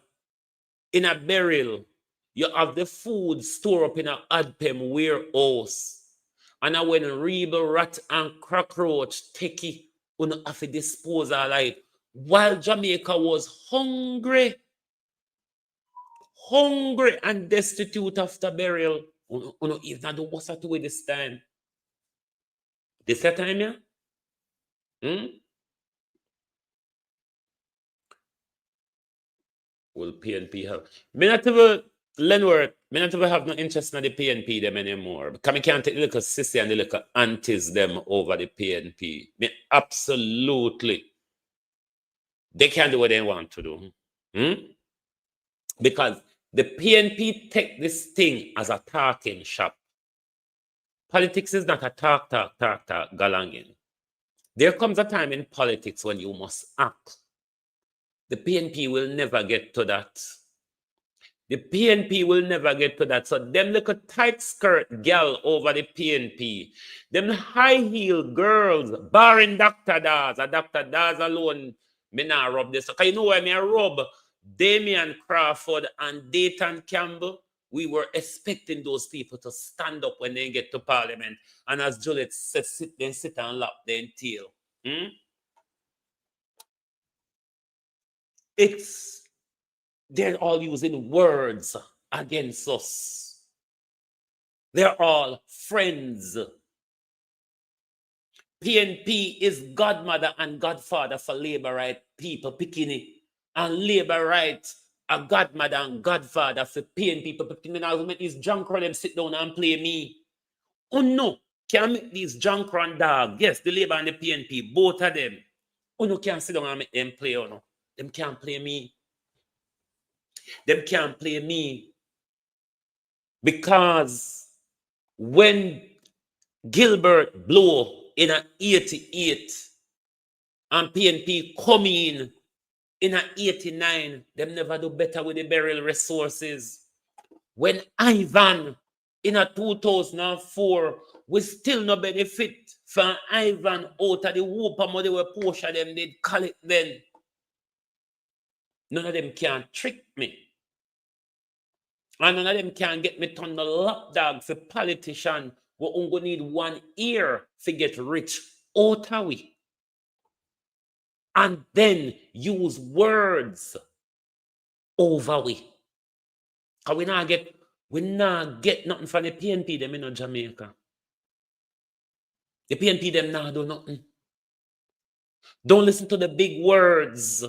in a burial, you have the food stored up in an Adpem warehouse. And when rebel, rat, and cockroach take it, you have to dispose of it. While Jamaica was hungry and destitute after burial, if not do what's that way this time? This time, yeah? Will PNP have? Me not even, Lenworth, me not even have no interest in the PNP them anymore. Because I can't take the little sissy and the little aunties them over the PNP. Me absolutely. They can't do what they want to do. Because the PNP take this thing as a talking shop. Politics is not a talk, galangin. There comes a time in politics when you must act. The PNP will never get to that. The PNP will never get to that. So them little tight skirt gal over the PNP, them high heel girls, barring Dr. Daz, and Dr. Daz alone, me not rub this. Because you know why me I rub Damian Crawford and Dayton Campbell? We were expecting those people to stand up when they get to Parliament. And as Juliet said, sit and lap their tail. They're all using words against us. They're all friends. PNP is godmother and godfather for labor right people picking it. And labor right a godmother and godfather for PNP people picking it. Now make these Jankro them sit down and play me. Oh no, can't make these Jankro and dog. Yes, the labor and the PNP, both of them. Oh no, can't sit down and make them play. Oh no, them can't play me. Them can't play me. Because when Gilbert blow in a 88 and PNP come in a 89, them never do better with the burial resources. When Ivan in a 2004, we still no benefit from Ivan out of the whoop of money where portion them did call it then. None of them can trick me. And none of them can get me on the lapdog for politician. We only need one ear to get rich out of we. And then use words over we. Because we not get nothing from the PNP them in Jamaica. The PNP them not do nothing. Don't listen to the big words.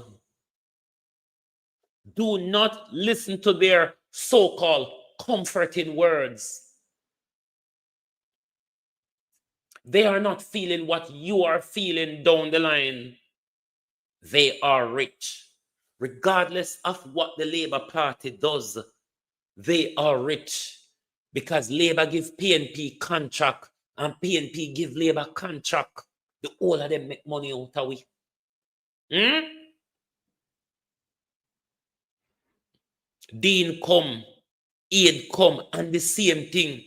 Do not listen to their so-called comforting words. They are not feeling what you are feeling down the line. They are rich. Regardless of what the Labour Party does, they are rich. Because Labour give PNP contract and PNP give Labour contract. The all of them make money out of we. Dean come, aid come, and the same thing.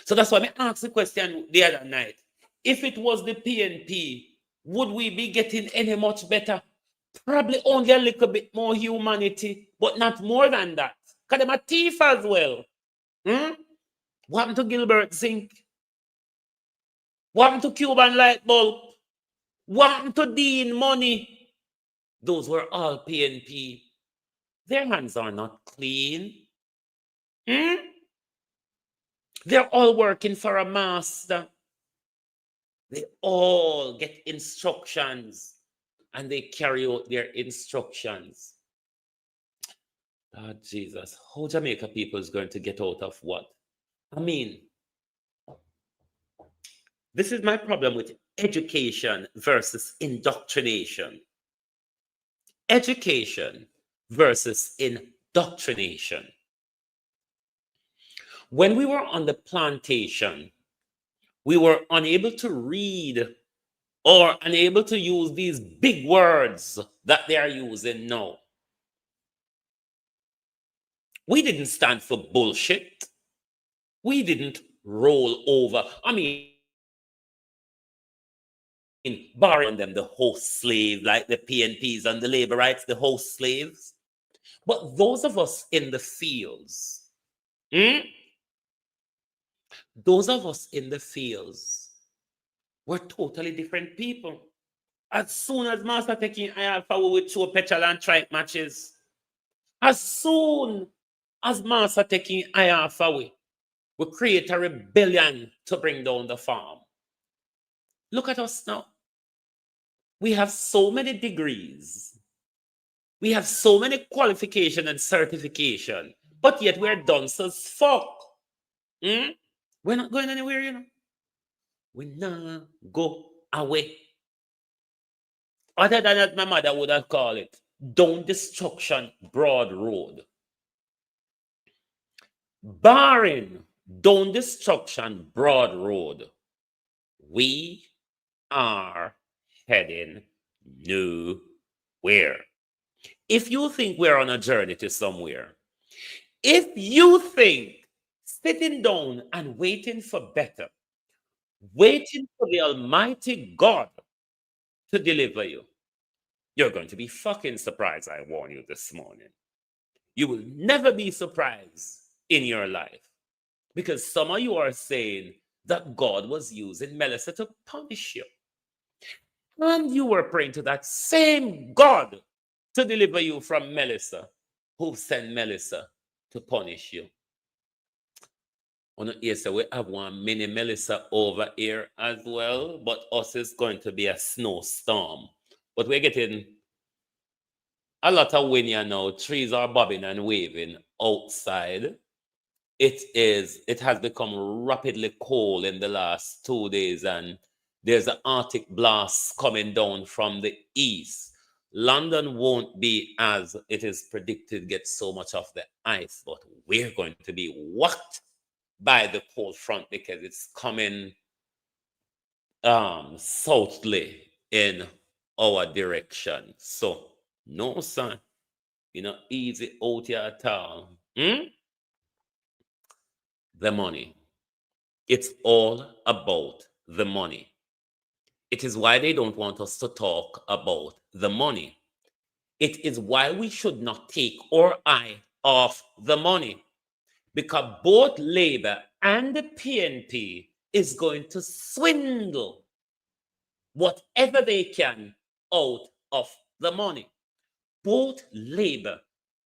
So that's why I asked the question the other night. If it was the PNP, would we be getting any much better? Probably only a little bit more humanity, but not more than that. Because they're a thief as well. What happened to Gilbert Zinc? What happened to Cuban Light Bulb? What happened to Dean Money? Those were all PNP. Their hands are not clean. They're all working for a master. They all get instructions and they carry out their instructions. Lord Jesus, how Jamaica people is going to get out of what? I mean, this is my problem with education versus indoctrination. Education versus indoctrination. When we were on the plantation, we were unable to read or unable to use these big words that they are using now. We didn't stand for bullshit. We didn't roll over. I mean, barring them, the host slave, like the PNPs and the labor rights, the host slaves. But those of us in the fields, those of us in the fields were totally different people. As soon as Master taking Alpha, we would show petrol and trike matches. As soon as Master taking Alpha, we create a rebellion to bring down the farm. Look at us now. We have so many degrees. We have so many qualification and certification, but yet we're dunce as fuck. We're not going anywhere, you know. We not go away. Other than that, my mother would have called it down destruction broad road. Barring down destruction broad road, we are heading nowhere. If you think we're on a journey to somewhere, if you think sitting down and waiting for better, waiting for the Almighty God to deliver you, you're going to be fucking surprised, I warn you this morning. You will never be surprised in your life because some of you are saying that God was using Melissa to punish you. And you were praying to that same God to deliver you from Melissa, who sent Melissa to punish you. Yes, we have one mini Melissa over here as well, but us is going to be a snowstorm. But we're getting a lot of wind here now. Trees are bobbing and waving outside. It has become rapidly cold in the last 2 days, and there's an Arctic blast coming down from the east. London won't be, as it is predicted, get so much of the ice, but we're going to be whacked by the cold front because it's coming southerly in our direction. So, no, son, easy out here at all. The money. It's all about the money. It is why they don't want us to talk about the money. It is why we should not take our eye off the money, because both Labour and the PNP is going to swindle whatever they can out of the money. Both Labour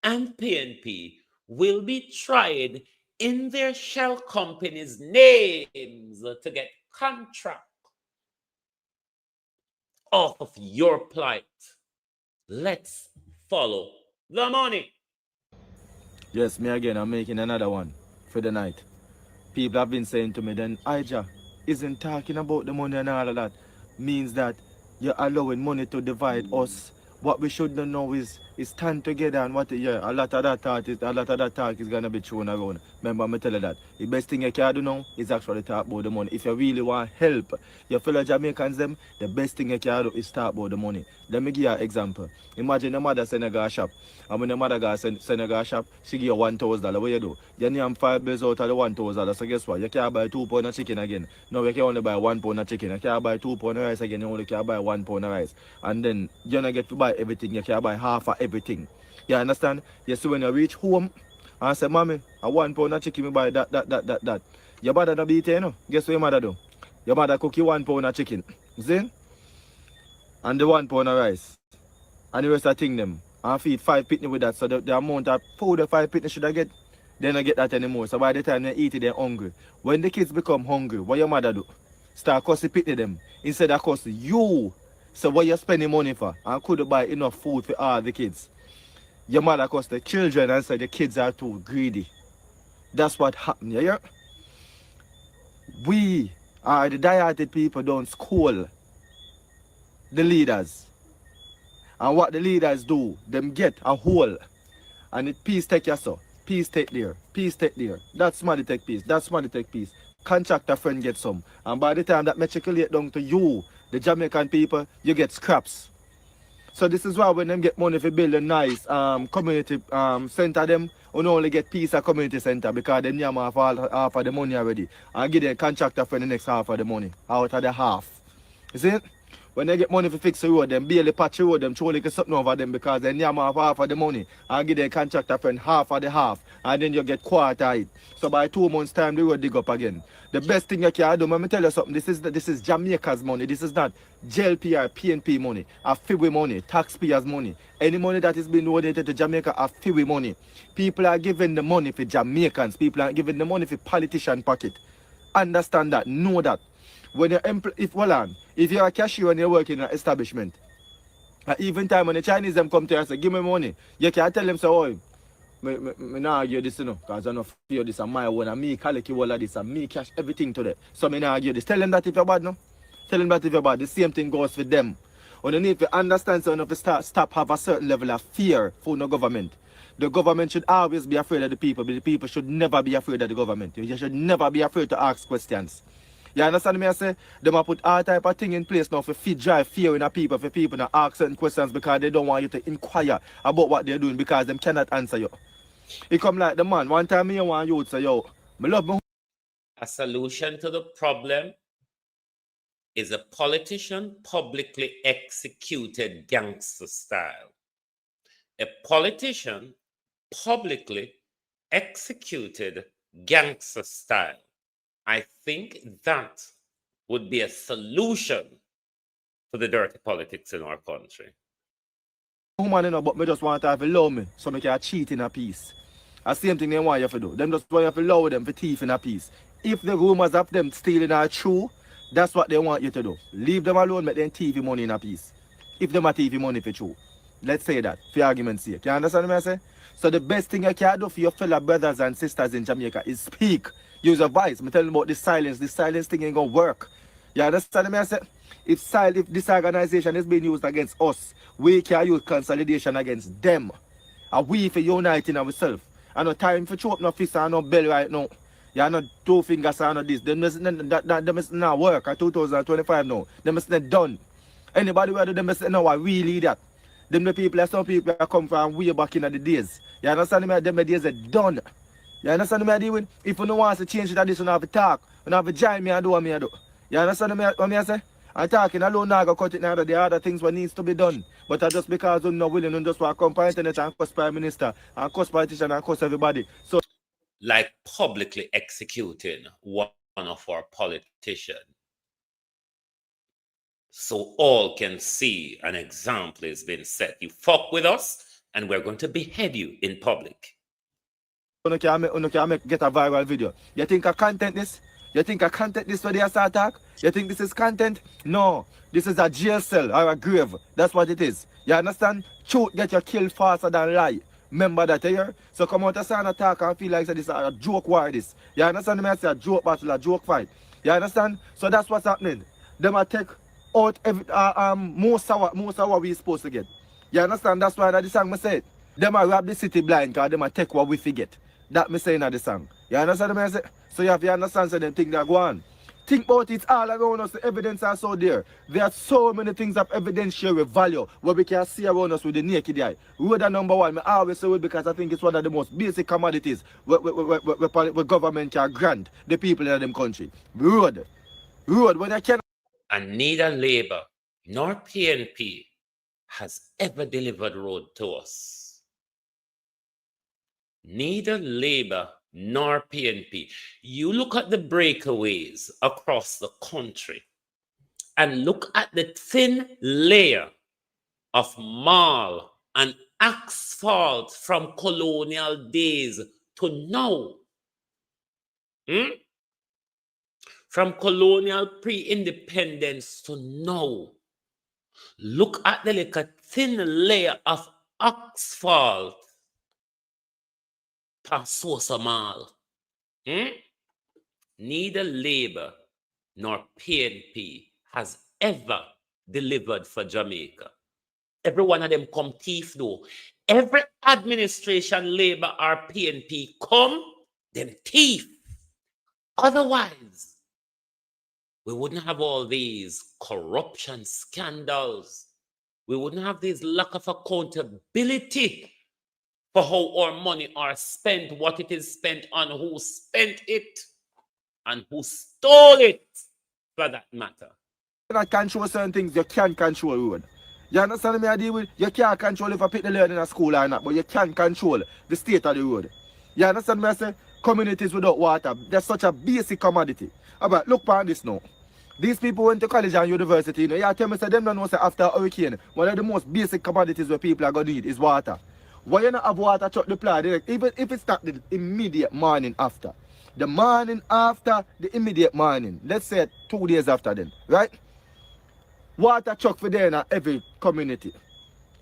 and PNP will be tried in their shell companies' names to get contract off of your plight. Let's follow the money. Yes, me again, I'm making another one for the night. People have been saying to me, then Ija isn't talking about the money and all of that. Means that you're allowing money to divide us. What we should know is stand together and what, yeah, a lot of that talk is gonna be thrown around. Remember me tell you that. The best thing you can do now is actually talk about the money. If you really want help your fellow Jamaicans them, the best thing you can do is talk about the money. Let me give you an example. Imagine your mother Senegal shop. And when your mother goes to Senegal shop, she give you $1,000. What you do? You name 5 bills out of the $1,000. So guess what? You can't buy 2 pounds of chicken again. No, you can only buy 1 pound of chicken. You can't buy 2 pounds of rice again. You only can buy 1 pound of rice. And then you don't get to buy everything. You can buy half of everything. You understand? You see when you reach home and say, Mommy, a 1 pound of chicken, me buy that. Your mother don't beat you, you know? Guess what your mother do? Your mother cook you 1 pound of chicken. See? And the 1 pound of rice. And the rest of the thing them. And feed 5 pitney with that. So the amount of food the 5 pitney should I get, they don't get that anymore. So by the time they eat it, they're hungry. When the kids become hungry, what your mother do? Start cussing pitney them. Instead of cussing you. So what you spending money for? And could buy enough food for all the kids. Your mother cuss the children and say the kids are too greedy. That's what happened, you hear? We are the die-hearted people don't school the leaders. And what the leaders do, them get a hole. And it peace take you so. Peace take there. Peace take there. That's money take peace. That's money take peace. Contractor friend get some. And by the time that matriculate down to you, the Jamaican people, you get scraps. So this is why when them get money for build a nice community center, them only get peace at community center because they name half of the money already. And give them contractor friend the next half of the money. Out of the half. You see it? When they get money for fix the road, them barely patch the road, them throw like something over them because they name half of the money and give their contractor friend half of the half, and then you get quarter it. So by 2 months time the road dig up again. The best thing you can do, let me tell you something, this is Jamaica's money, this is not JLP or PNP money, or FIWI money, taxpayers money. Any money that is being donated to Jamaica are FIWI money. People are giving the money for Jamaicans, people are giving the money for politician pocket. Understand that, know that. When you're if you're a cashier and you're working in an establishment, even time when the Chinese them come to you and say, give me money, you can't tell them, so, oh, me not argue this, you know, because I don't feel this and my own, and me collect all of this, and me cash everything to them. So me not argue this. Tell them that if you're bad, no? Tell them that if you're bad. The same thing goes for them. When you need to understand, so enough to stop have a certain level of fear for the government. The government should always be afraid of the people, but the people should never be afraid of the government. You should never be afraid to ask questions. You understand me? I say, they might put all type of thing in place now for drive fear in the people, for people to ask certain questions because they don't want you to inquire about what they're doing because them cannot answer you. It come like the man, one time me want you to say, yo, me love me. A solution to the problem is a politician publicly executed gangster style. A politician publicly executed gangster style. I think that would be a solution to the dirty politics in our country. Woman, you know, but me just want to have to love me so me can cheat in a piece. The same thing they want you to do. Them just want you to love them for thief in a piece. If the rumors of them stealing are true, that's what they want you to do. Leave them alone, make them thief money in a piece. If them are thief money for true. Let's say that, for argument's sake. You understand what I say? So the best thing you can do for your fellow brothers and sisters in Jamaica is speak. Use a voice. I'm telling you about this silence thing ain't gonna work. You understand what I say? If this organization is being used against us, we can use consolidation against them. And we for uniting ourselves. And no time for chop no fist and no bell right now. You are not 2 fingers and no this. Them is not work at 2025 now. Them is not done. Anybody who do them is no, I really that. Them the people, some people come from way back in the days. You understand me? Them the days are done. You understand me? Doing? If you don't want to change it, this you have to talk. You have to join me and do what I do. You understand me? What I say? And talking alone now go cut it now, there are other things what needs to be done. But just because I'm not willing, and just want to come on internet and cuss Prime Minister and cuss politician and cuss everybody. So like publicly executing one of our politicians. So all can see an example has been set. You fuck with us, and we're going to behead you in public. You can get a viral video. You think a content this? You think a content this for the attack? You think this is content? No. This is a jail cell or a grave. That's what it is. You understand? Truth get you killed faster than lie. Remember that here? So come out and attack and feel like this is a joke war this. You understand me? I say a joke battle, a joke fight. You understand? So that's what's happening. Them a take out every, most of what we supposed to get. You understand? That's why the song me say it. Them a rob the city blind because them a take what we forget. That me saying at the song. You understand me? I say? So you have to understand so them things that go on. Think about it all around us. The evidence are so there. There are so many things of evidentiary value where we can see around us with the naked eye. Road are number one. I always say it because I think it's one of the most basic commodities where government can grant the people in them country. Road. When I can. And neither Labour nor PNP has ever delivered road to us. Neither Labour nor PNP. You look at the breakaways across the country and look at the thin layer of marl and asphalt from colonial days to now. From colonial pre-independence to now. Look at the like a thin layer of asphalt past Marl. Neither Labour nor PNP has ever delivered for Jamaica. Every one of them come thief though. Every administration, Labour or PNP come, them thief. Otherwise, we wouldn't have all these corruption scandals. We wouldn't have this lack of accountability for how our money are spent, what it is spent on, who spent it, and who stole it, for that matter. You cannot control certain things, you can't control road. You understand me? I deal with? You can't control if I pick the learning in a school or not, but you can control the state of the road. You understand me? I say communities without water, that's such a basic commodity. But look on this now. These people went to college and university, you know. You tell me, say them don't know, say after a hurricane, one of the most basic commodities where people are going to need is water. Why you not have water truck deployed? Even if it's not the immediate morning after. The morning after the immediate morning. Let's say 2 days after then, right? Water truck for there in every community,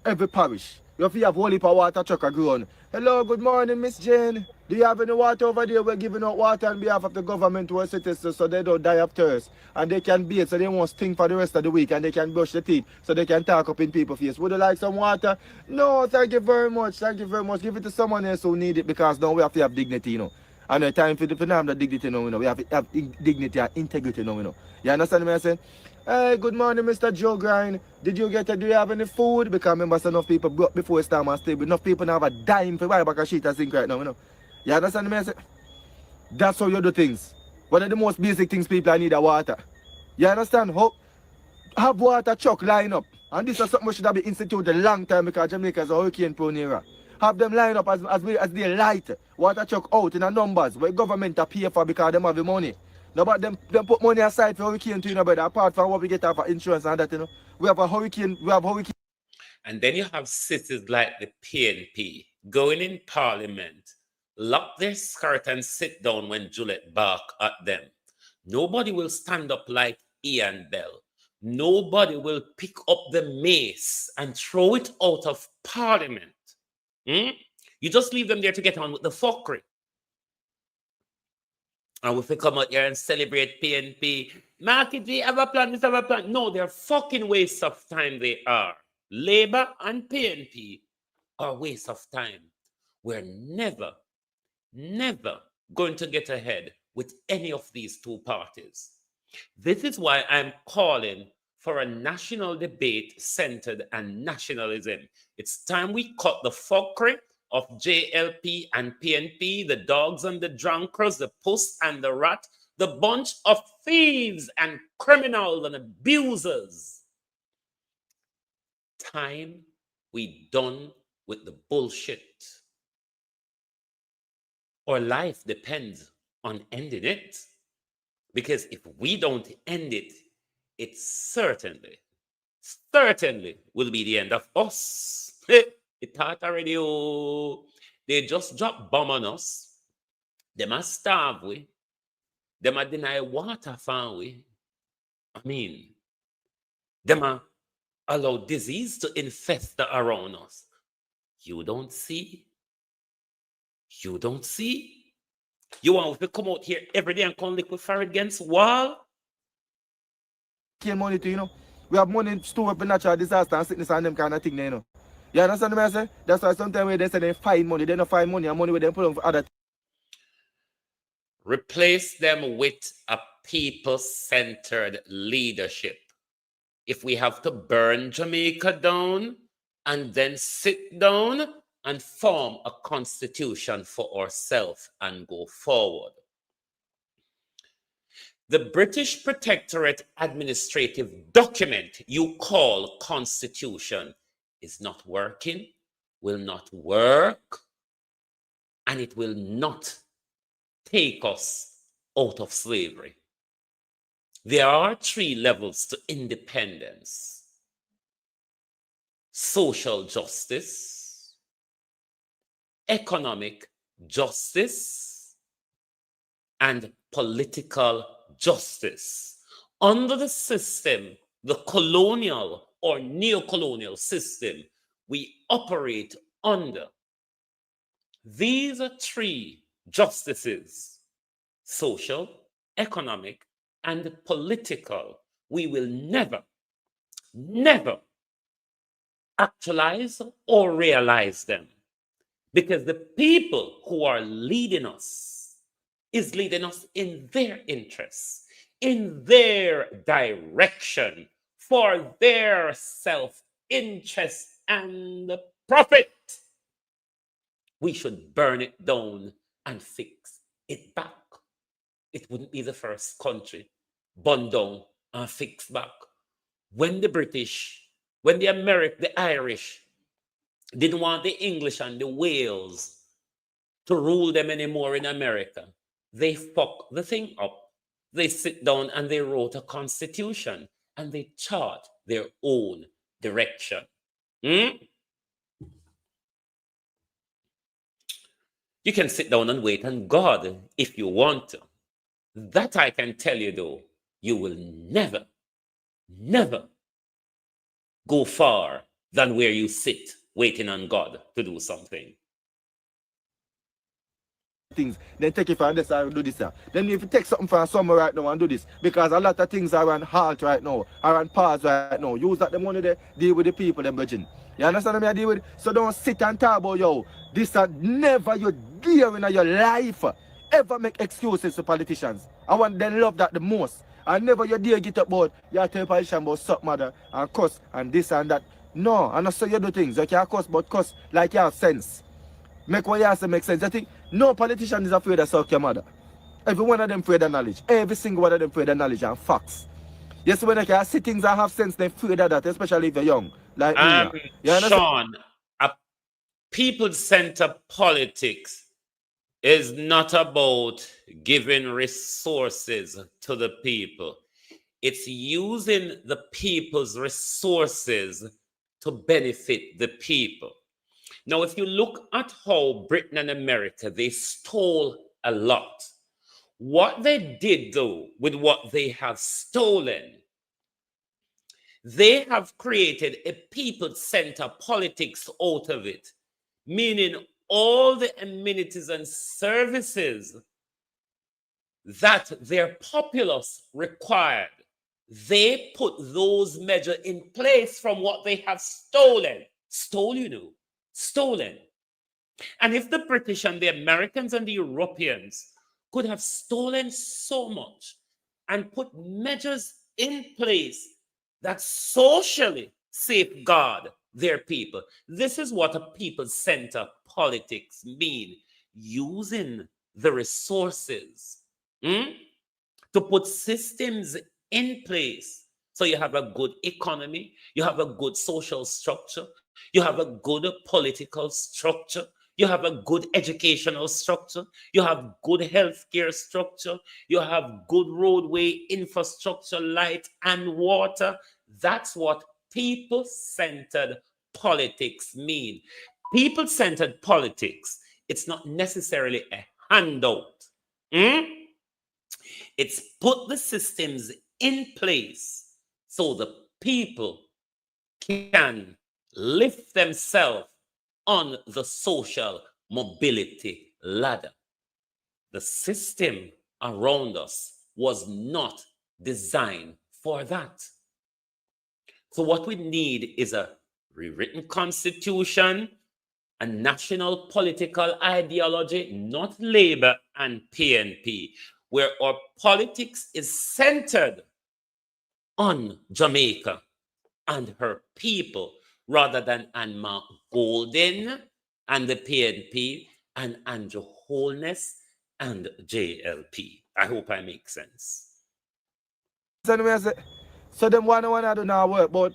every parish. You have to have whole heap of water truck grown. Hello, good morning, Miss Jane. Do you have any water over there? We're giving out water on behalf of the government to our citizens so they don't die of thirst. And they can bathe so they won't stink for the rest of the week. And they can brush their teeth so they can talk up in people's face. Would you like some water? No, thank you very much. Thank you very much. Give it to someone else who need it because now we have to have dignity, you know. And the time for the have the dignity now, you know. We have to have dignity and integrity now, you know. You understand what I'm saying? Hey, good morning, Mr. Joe Grind. Did you get it? Do you have any food? Because remember, so enough people broke before it's time and stay. Enough people now have a dime for buy back a sheet and sink right now, you know. You understand me? That's how you do things. One of the most basic things people need are water. You understand? How have water truck line up. And this is something we should have been instituted a long time because Jamaica is a hurricane prone area. Have them line up as they light water truck out in the numbers where government are pay for because them have the money. No, but them put money aside for hurricane too, you know, but apart from what we get for insurance and that, you know. We have hurricane. And then you have cities like the PNP going in parliament, lock their skirt and sit down when Juliet bark at them. Nobody will stand up like Ian Bell. Nobody will pick up the mace and throw it out of parliament. You just leave them there to get on with the fuckery. And if we come out here and celebrate PNP, market, we have a plan, this have a plan. No, they're fucking waste of time they are. Labour and PNP are waste of time. We're never going to get ahead with any of these two parties. This is why I'm calling for a national debate centered on nationalism. It's time we cut the fuckery of JLP and PNP, the dogs and the Jankros, the puss and the rat, the bunch of thieves and criminals and abusers. Time we done with the bullshit. Our life depends on ending it. Because if we don't end it, it certainly will be the end of us. It thought already, oh, they just drop bomb on us. They must starve we. They must deny water from we. I mean, they must allow disease to infest around us. You don't see? You don't see? You want to come out here every day and come liquid fire against wall? Money to, you know. We have money stored up in natural disaster and sickness and them kind of thing, you know. You understand what I say? That's why sometimes they say they find money, they don't find money, and money with them put on for other things. Replace them with a people-centered leadership. If we have to burn Jamaica down and then sit down and form a constitution for ourselves and go forward. The British Protectorate administrative document you call constitution is not working, will not work, and it will not take us out of slavery. There are 3 levels to independence: social justice, economic justice, and political justice. Under the system, the colonial or neo-colonial system we operate under, these are 3 justices: social, economic, and political. We will never actualize or realize them, because the people who are leading us is leading us in their interests, in their direction, for their self-interest and profit. We should burn it down and fix it back. It wouldn't be the first country burned down and fixed back. When the British, when the Irish didn't want the English and the Wales to rule them anymore in America, they fucked the thing up. They sit down and they wrote a constitution and they chart their own direction. You can sit down and wait on God if you want to. That I can tell you though, you will never go far than where you sit waiting on God to do something. Things, then take it from this and do this. Then if you take something from somewhere right now and do this, because a lot of things are on halt right now, are on pause right now. Use that the money there, deal with the people, them virgin. You understand what I deal with? So don't sit and talk about, yo, this and never you dare in your life ever make excuses to politicians. I want them love that the most. And never you dare get up about, you tell politician about suck mother and cuss and this and that. No, and so you do things. You can't cuss, but cuss like you have sense. Make what you have to make sense. I think no politician is afraid of suck your mother. Every one of them afraid of knowledge. Every single one of them afraid of knowledge and facts. Yes, when they can see things and have sense, they're afraid of that, especially if they're young. Like me. Sean, a people-centered politics is not about giving resources to the people. It's using the people's resources to benefit the people. Now, if you look at how Britain and America, they stole a lot. What they did, though, with what they have stolen, they have created a people-centered politics out of it, meaning all the amenities and services that their populace required, they put those measures in place from what they have stolen. Stolen. And if the British and the Americans and the Europeans could have stolen so much and put measures in place that socially safeguard their people, this is what a people-centered politics mean, using the resources to put systems in place. So you have a good economy, you have a good social structure, you have a good political structure, you have a good educational structure, you have good healthcare structure, you have good roadway infrastructure, light and water. That's what people-centered politics mean. People-centered politics, it's not necessarily a handout. It's put the systems in place so the people can lift themselves on the social mobility ladder. The system around us was not designed for that. So what we need is a rewritten constitution, a national political ideology, not Labour and PNP, where our politics is centered on Jamaica and her people, rather than on Mark Golden and the PNP and Andrew Holness and JLP. I hope I make sense. So them wanna do now work, but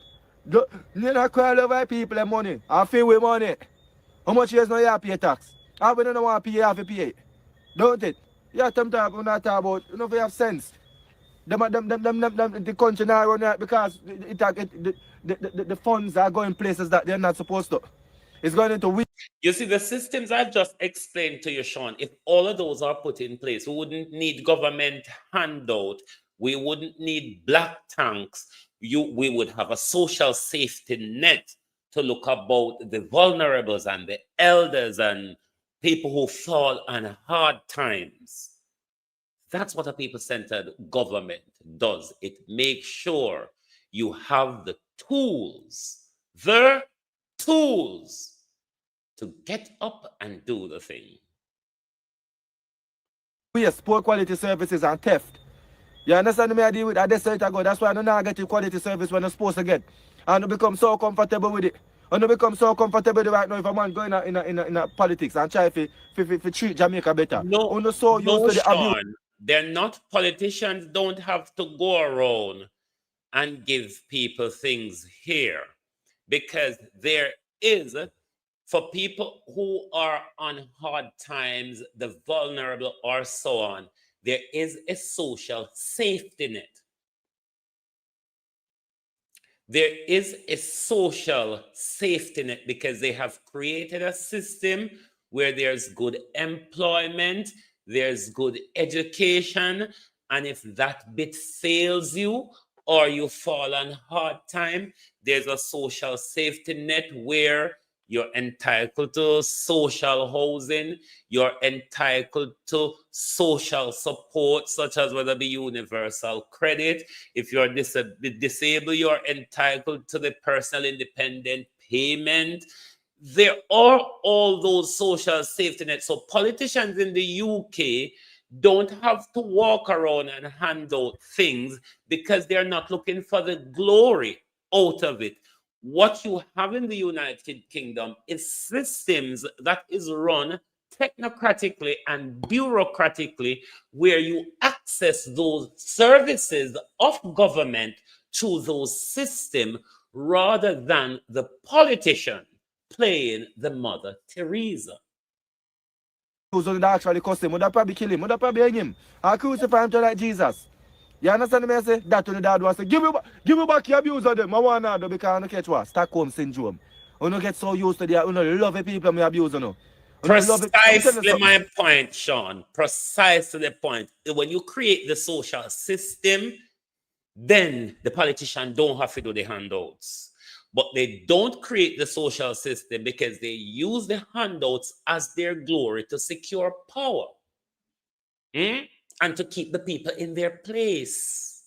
you not cry over people and money. I feel with money. How much years now you have to pay tax? I don't want to pay, you have to pay. Don't it? You have to talk about, you know, if you have sense. The country now run out because the funds are going places that they're not supposed to. It's going into weak. You see, the systems I've just explained to you, Sean, if all of those are put in place, we wouldn't need government handout. We wouldn't need black tanks. We would have a social safety net to look about the vulnerables and the elders and people who fall on hard times. That's what a people-centered government does. It makes sure you have the tools to get up and do the thing. We have poor quality services and theft. You understand me? I deal with that decade ago. That's why I don't know get quality service when I'm supposed to get. And I become so comfortable with it. And I become so comfortable right now if a man going in politics and try to treat Jamaica better. No, so used to the Sean, abuse. they're not, politicians don't have to go around and give people things here, because there is, for people who are on hard times, the vulnerable or so on, there is a social safety net. There is a social safety net because they have created a system where there's good employment, there's good education, and if that bit fails you or you fall on hard time, there's a social safety net where you're entitled to social housing, you're entitled to social support, such as whether it be universal credit. If you're disabled, you're entitled to the personal independent payment. There are all those social safety nets. So politicians in the UK don't have to walk around and hand out things because they're not looking for the glory out of it. What you have in the United Kingdom is systems that is run technocratically and bureaucratically, where you access those services of government through those systems rather than the politician playing the Mother Teresa. Who's going to actually cost him? Would that probably kill him? Would that probably hang him? I crucify him to like Jesus. You understand me? I say that to the dad was say, give me back your abuse of them. I want to do because I don't catch what? Stockholm syndrome. You don't get so used to that. You don't love the people me abuse, you know. Precisely my point, Sean. Precisely the point. When you create the social system, then the politician don't have to do the handouts. But they don't create the social system because they use the handouts as their glory to secure power. And to keep the people in their place.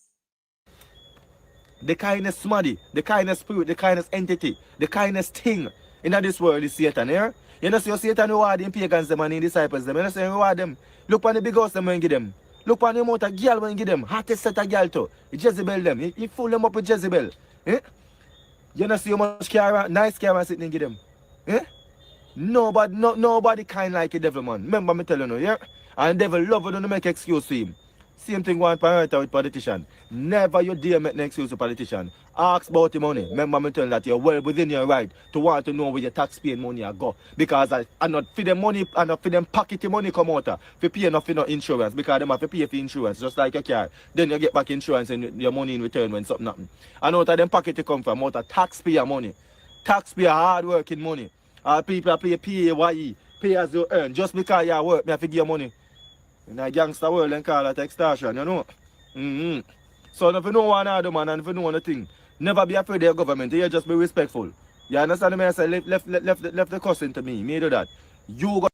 The kindest smaddy, the kindest spirit, the kindest entity, the kindest thing in this world is Satan, yeah? You know, so Satan reward them pagans them and the disciples them. You know, so reward them. Look on the big house them when give them. Look on the amount of girl when give them. Hottest set of girl too. Jezebel them. He fool them up with Jezebel. Eh? You know, see how much car, nice car sitting and give them. Eh? Nobody kind like a devil, man. Remember me telling you, yeah? And the devil love it, don't make excuse for him. Same thing one priority with politician. Never you dare make an excuse to politician. Ask about the money. Remember me telling that you're well within your right to want to know where your taxpaying money are go. Because I not for them money and not for them pocket the money come out. For pay enough for no insurance. Because them have to pay for insurance just like a car. Then you get back insurance and your money in return when something happen. And out of them pocket it come from out of taxpayer money. Taxpayer hard working money. People pay PAYE, pay as you earn. Just because you work, me have to give you money. In a gangster world, they call that extortion, you know. So if you know one other man and if you know one thing, never be afraid of the government. You just be respectful. You understand me? I say left the cussing to me. Me do that. You go.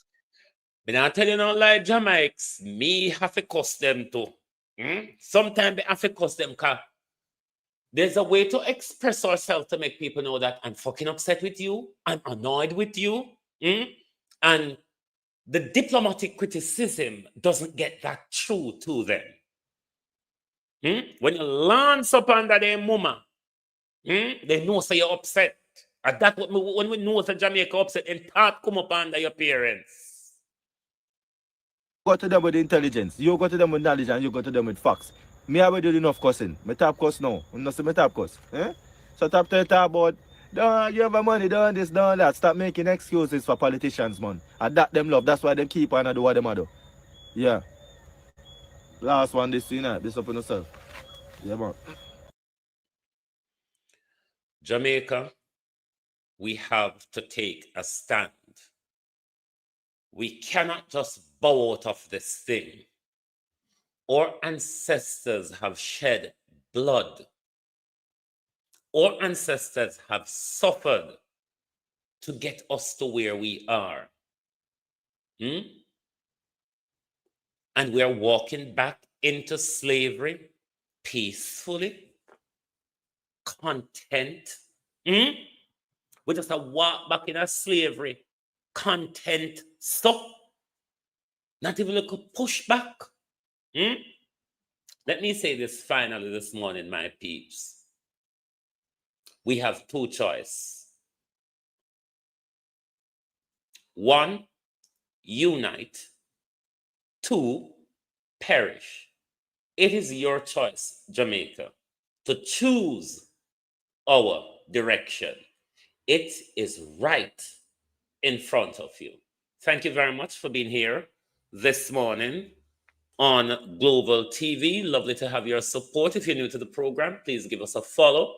But I tell you now, like Jamaics, me have to cuss them too. Sometimes I have to cuss them because there's a way to express ourselves to make people know that I'm fucking upset with you, I'm annoyed with you, and the diplomatic criticism doesn't get that through to them. When you lance up under their mama, they know so you're upset. And that's what when we know that Jamaica upset, and thought come up under your parents. Go to them with intelligence. You go to them with knowledge and you go to them with facts. Me already do enough cussing. Me tap cuss now. You know see me tap cuss. So tap about don't give me money, don't this, don't that. Stop making excuses for politicians, man. And that them love. That's why them keep on and do what them do. Yeah. Last one this you know, this up on yourself. Yeah, man. Jamaica, we have to take a stand. We cannot just bow out of this thing. Our ancestors have shed blood. Our ancestors have suffered to get us to where we are. And we are walking back into slavery peacefully, content. We just walk back in a slavery, content, stop. Not even a pushback. Let me say this finally this morning, my peeps. We have two choices. One, unite. Two, perish. It is your choice, Jamaica, to choose our direction. It is right in front of you. Thank you very much for being here this morning on Global TV. Lovely to have your support. If you're new to the program, please give us a follow.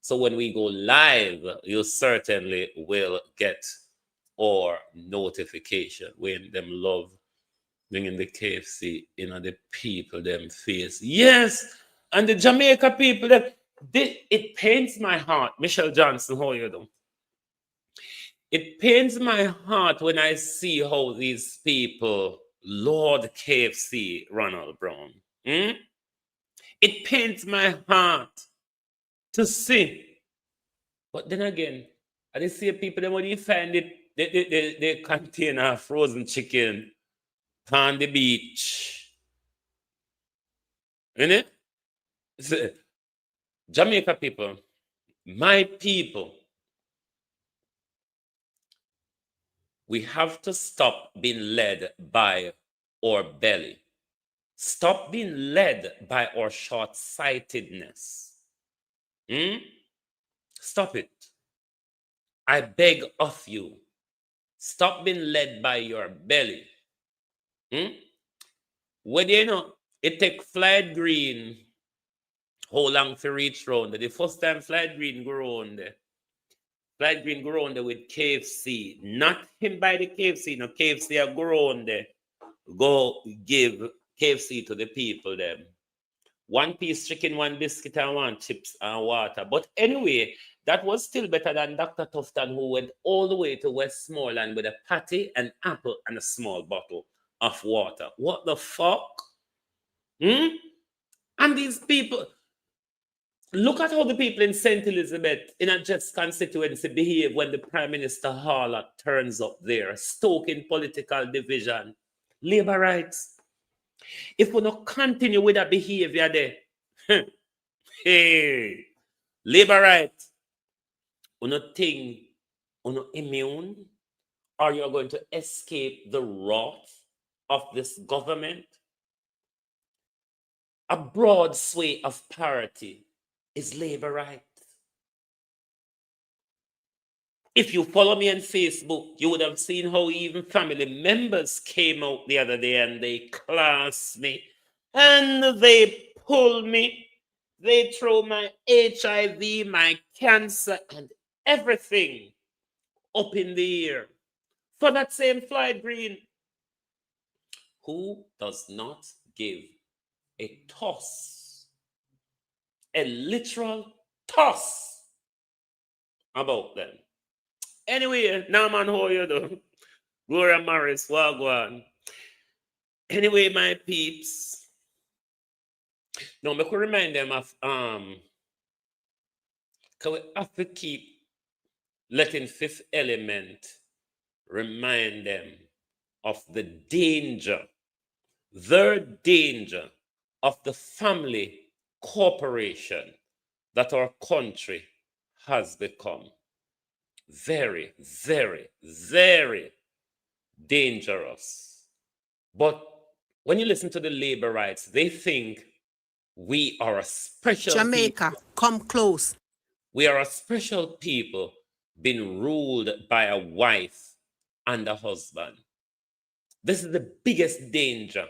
So when we go live, you certainly will get our notification. When them love bringing the KFC in the people, them face. Yes, and the Jamaica people, it pains my heart. Michelle Johnson, how are you doing? It pains my heart when I see how these people Lord KFC Ronald Brown. It pains my heart to see. But then again, I just see people that when you find it, they contain a frozen chicken on the beach. Isn't it? Jamaica people, my people, we have to stop being led by our belly. Stop being led by our short-sightedness. Stop it. I beg of you. Stop being led by your belly. When you know, it take Flight Green how long to reach round there. The first time Flight Green go round there. Flight Green go round there with KFC. Not him by the KFC. No, KFC a go round there. Go give KFC to the people them. One piece chicken, one biscuit, and one chips and water. But anyway, that was still better than Dr. Tufton, who went all the way to Westmoreland with a patty, an apple, and a small bottle of water. What the fuck? And these people, look at how the people in St. Elizabeth, in a just constituency, behave when the Prime Minister Harlot turns up there, stoking political division. Labor rights. If we don't continue with that behavior there, hey, labor rights, we're not think, we're not immune, or you're going to escape the wrath of this government. a broad sway of parity is labor rights. If you follow me on Facebook, you would have seen how even family members came out the other day and they class me and they pull me. They throw my HIV, my cancer, and everything up in the air for that same Floyd Green, who does not give a toss, a literal toss about them. Anyway, now man, how you do? Gloria Morris, Wagwan. Anyway, my peeps. Now, I could remind them of because we have to keep letting Fifth Element remind them of the danger, their danger of the family corporation that our country has become. Very, very, very dangerous. But when you listen to the labor rights, they think we are a special Jamaica, people. come close. We are a special people being ruled by a wife and a husband. This is the biggest danger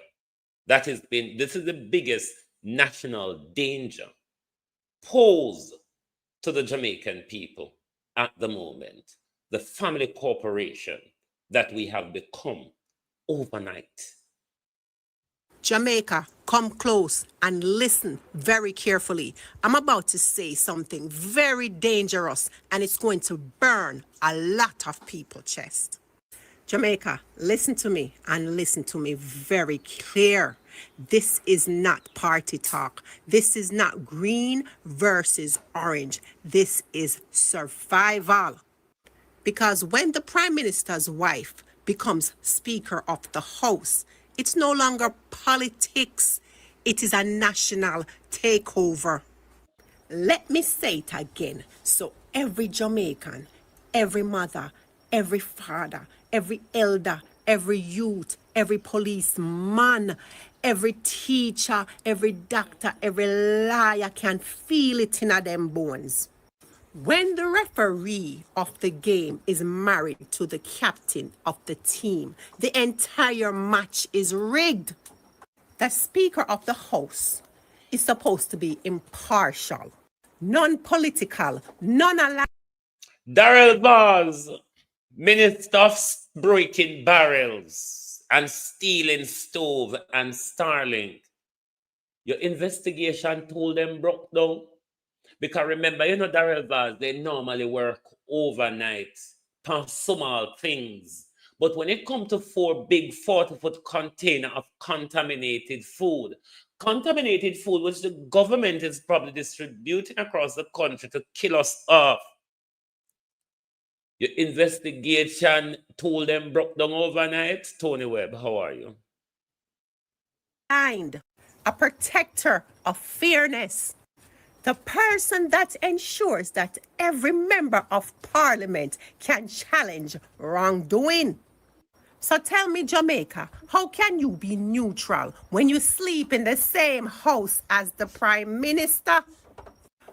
that has been, this is the biggest national danger posed to the Jamaican people at the moment. The family corporation that we have become overnight. Jamaica, come close and listen very carefully. I'm about to say something very dangerous and it's going to burn a lot of people's chest. Jamaica, listen to me and listen to me very clear. This is not party talk. This is not green versus orange. This is survival. Because when the Prime Minister's wife becomes Speaker of the House, it's no longer politics. It is a national takeover. Let me say it again. So every Jamaican, every mother, every father, every elder, every youth, every policeman, every teacher, every doctor, every lawyer can feel it in them bones. When the referee of the game is married to the captain of the team, the entire match is rigged. The Speaker of the House is supposed to be impartial, non-political, non-aligned. Darrell Bars, Minister of breaking barrels and stealing stove and Starlink. Your investigation told them broke down. Because remember, you know, Darrell Bars, they normally work overnight on small things. But when it comes to 4 big 40-foot container of contaminated food which the government is probably distributing across the country to kill us off, your investigation told them broke down overnight. Tony Webb, how are you? A protector of fairness. The person that ensures that every member of parliament can challenge wrongdoing. So tell me, Jamaica, how can you be neutral when you sleep in the same house as the Prime Minister?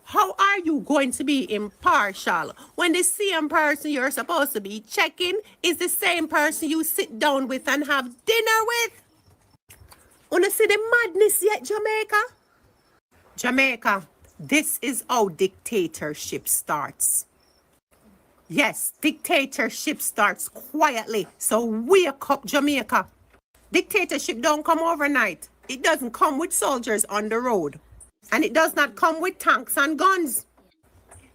How are you going to be impartial when the same person you're supposed to be checking is the same person you sit down with and have dinner with? Wanna see the madness yet, Jamaica? Jamaica, this is how dictatorship starts. Yes, dictatorship starts quietly. So wake up, Jamaica. Dictatorship don't come overnight. It doesn't come with soldiers on the road. And it does not come with tanks and guns.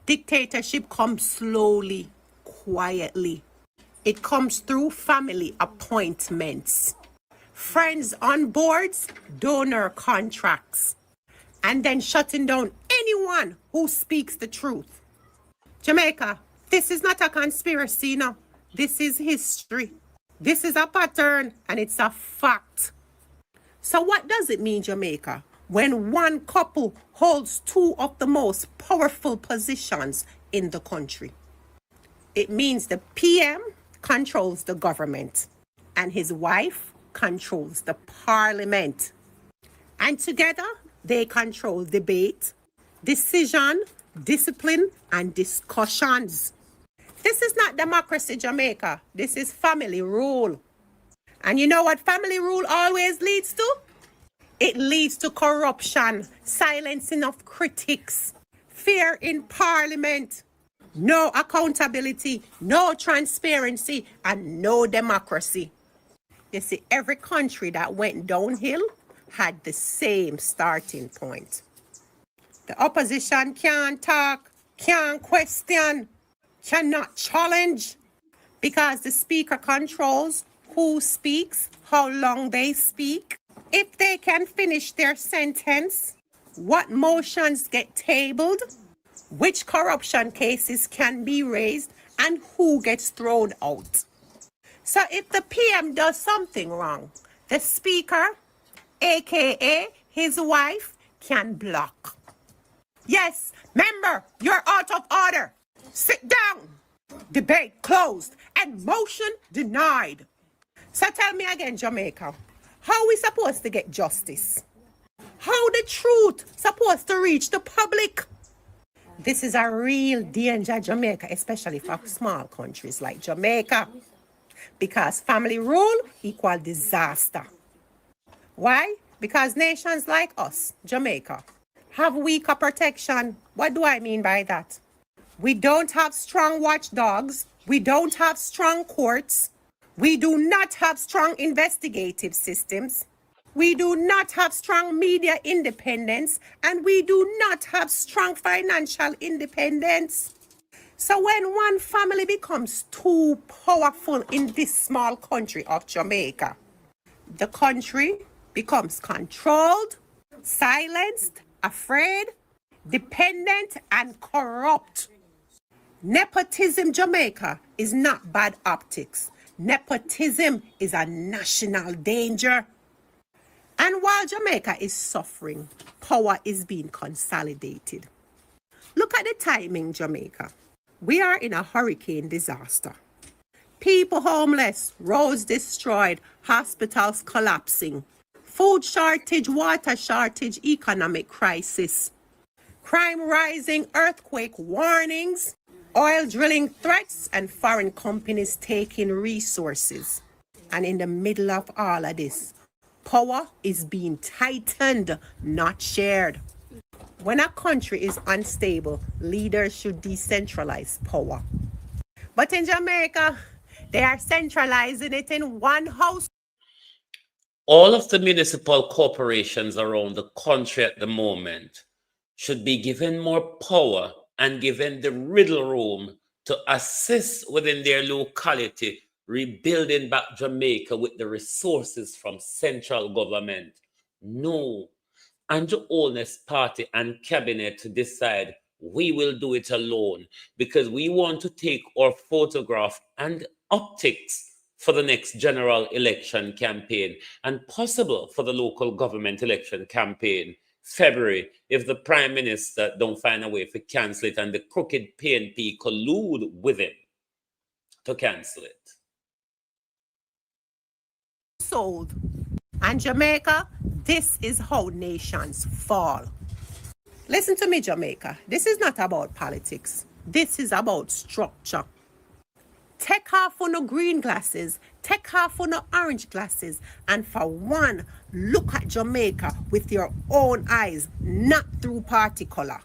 Dictatorship comes slowly, quietly. It comes through family appointments, friends on boards, donor contracts, and then shutting down anyone who speaks the truth. Jamaica, this is not a conspiracy, no. This is history. This is a pattern, and it's a fact. So what does it mean, Jamaica, when one couple holds 2 of the most powerful positions in the country? It means the PM controls the government, and his wife controls the parliament. And together, They control debate, decision, discipline, and discussions. This is not democracy, Jamaica. This is family rule. And you know what family rule always leads to? It leads to corruption, silencing of critics, fear in parliament, no accountability, no transparency, and no democracy. You see, every country that went downhill had the same starting point. The opposition can't talk, can't question, cannot challenge, because the speaker controls who speaks, how long they speak, if they can finish their sentence, what motions get tabled, which corruption cases can be raised, and who gets thrown out. So if the PM does something wrong, the speaker, aka his wife, can block. Yes, member, you're out of order. Sit down. Debate closed and motion denied. So tell me again, Jamaica, how we supposed to get justice? How the truth supposed to reach the public? This is a real danger, Jamaica, especially for small countries like Jamaica, because family rule equals disaster. Why? Because nations like us, Jamaica, have weaker protection. What do I mean by that? We don't have strong watchdogs. We don't have strong courts. We do not have strong investigative systems. We do not have strong media independence, and we do not have strong financial independence. So when one family becomes too powerful in this small country of Jamaica, the country becomes controlled, silenced, afraid, dependent, and corrupt. Nepotism, Jamaica, is not bad optics. Nepotism is a national danger. And while Jamaica is suffering, power is being consolidated. Look at the timing, Jamaica. We are in a hurricane disaster. People homeless, roads destroyed, hospitals collapsing, food shortage, water shortage, economic crisis, crime rising, earthquake warnings, oil drilling threats, and foreign companies taking resources. And in the middle of all of this, power is being tightened, not shared. When a country is unstable, leaders should decentralize power. But in Jamaica, they are centralizing it in one house. All of the municipal corporations around the country at the moment should be given more power and given the riddle room to assist within their locality, rebuilding back Jamaica with the resources from central government. No, Andrew Holness party and cabinet to decide we will do it alone because we want to take our photograph and optics for the next general election campaign and possible for the local government election campaign February if the Prime Minister don't find a way to cancel it and the crooked PNP collude with him to cancel it. Sold. And Jamaica, this is how nations fall. Listen to me, Jamaica. This is not about politics. This is about structure. Take off on the green glasses, take off on the orange glasses, and for one, look at Jamaica with your own eyes, not through party color.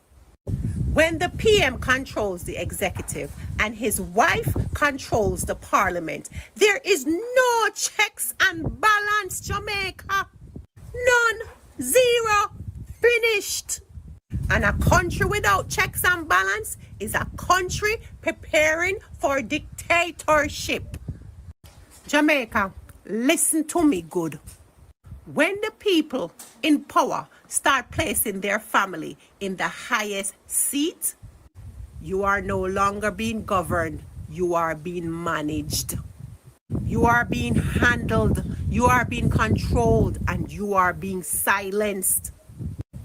When the PM controls the executive and his wife controls the parliament, there is no checks and balance, Jamaica. None. Zero. Finished. And a country without checks and balance is a country preparing for dictatorship. Jamaica, listen to me good. When the people in power start placing their family in the highest seat, you are no longer being governed, you are being managed. You are being handled, you are being controlled, and you are being silenced.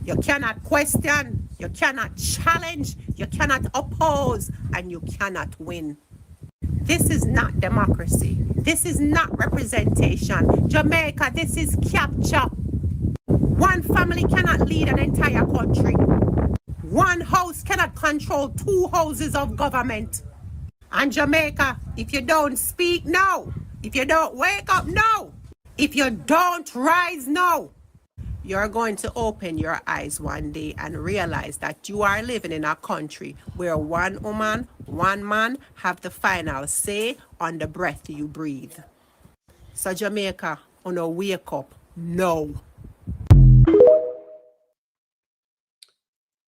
You cannot question, you cannot challenge, you cannot oppose, and you cannot win. This is not democracy. This is not representation. Jamaica, this is capture. One family cannot cannot lead an entire country. One house cannot control 2 houses of government. And Jamaica, if you don't speak now, if you don't wake up now, if you don't rise now, you're going to open your eyes one day and realize that you are living in a country where one woman, one man have the final say on the breath you breathe. So Jamaica, wake up now.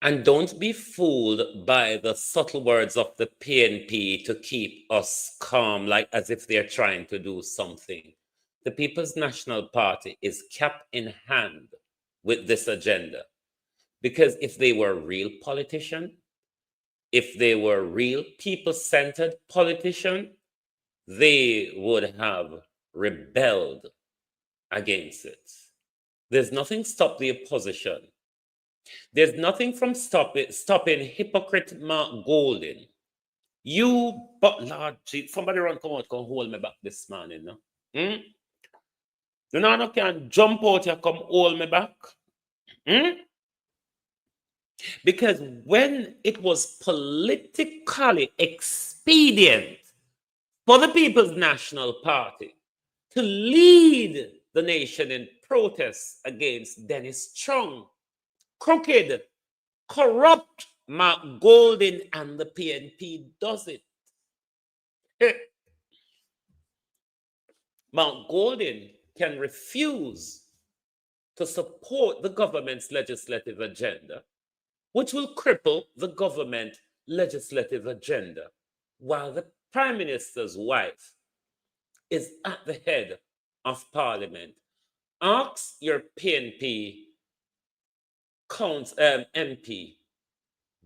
And don't be fooled by the subtle words of the PNP to keep us calm, like as if they're trying to do something. The People's National Party is cap in hand with this agenda. Because if they were real politician, if they were real people-centered politician, they would have rebelled against it. There's nothing stop the opposition. There's nothing from stopping hypocrite Mark Golden. But Lord, somebody run come out, come hold me back this morning, no? You know, I can jump out here, come hold me back. Because when it was politically expedient for the People's National Party to lead the nation in protests against Dennis Chung, crooked, corrupt Mark Golden and the PNP does it. Mark Golden can refuse to support the government's legislative agenda, which will cripple the government legislative agenda, while the Prime Minister's wife is at the head of Parliament. Ask your PNP MP,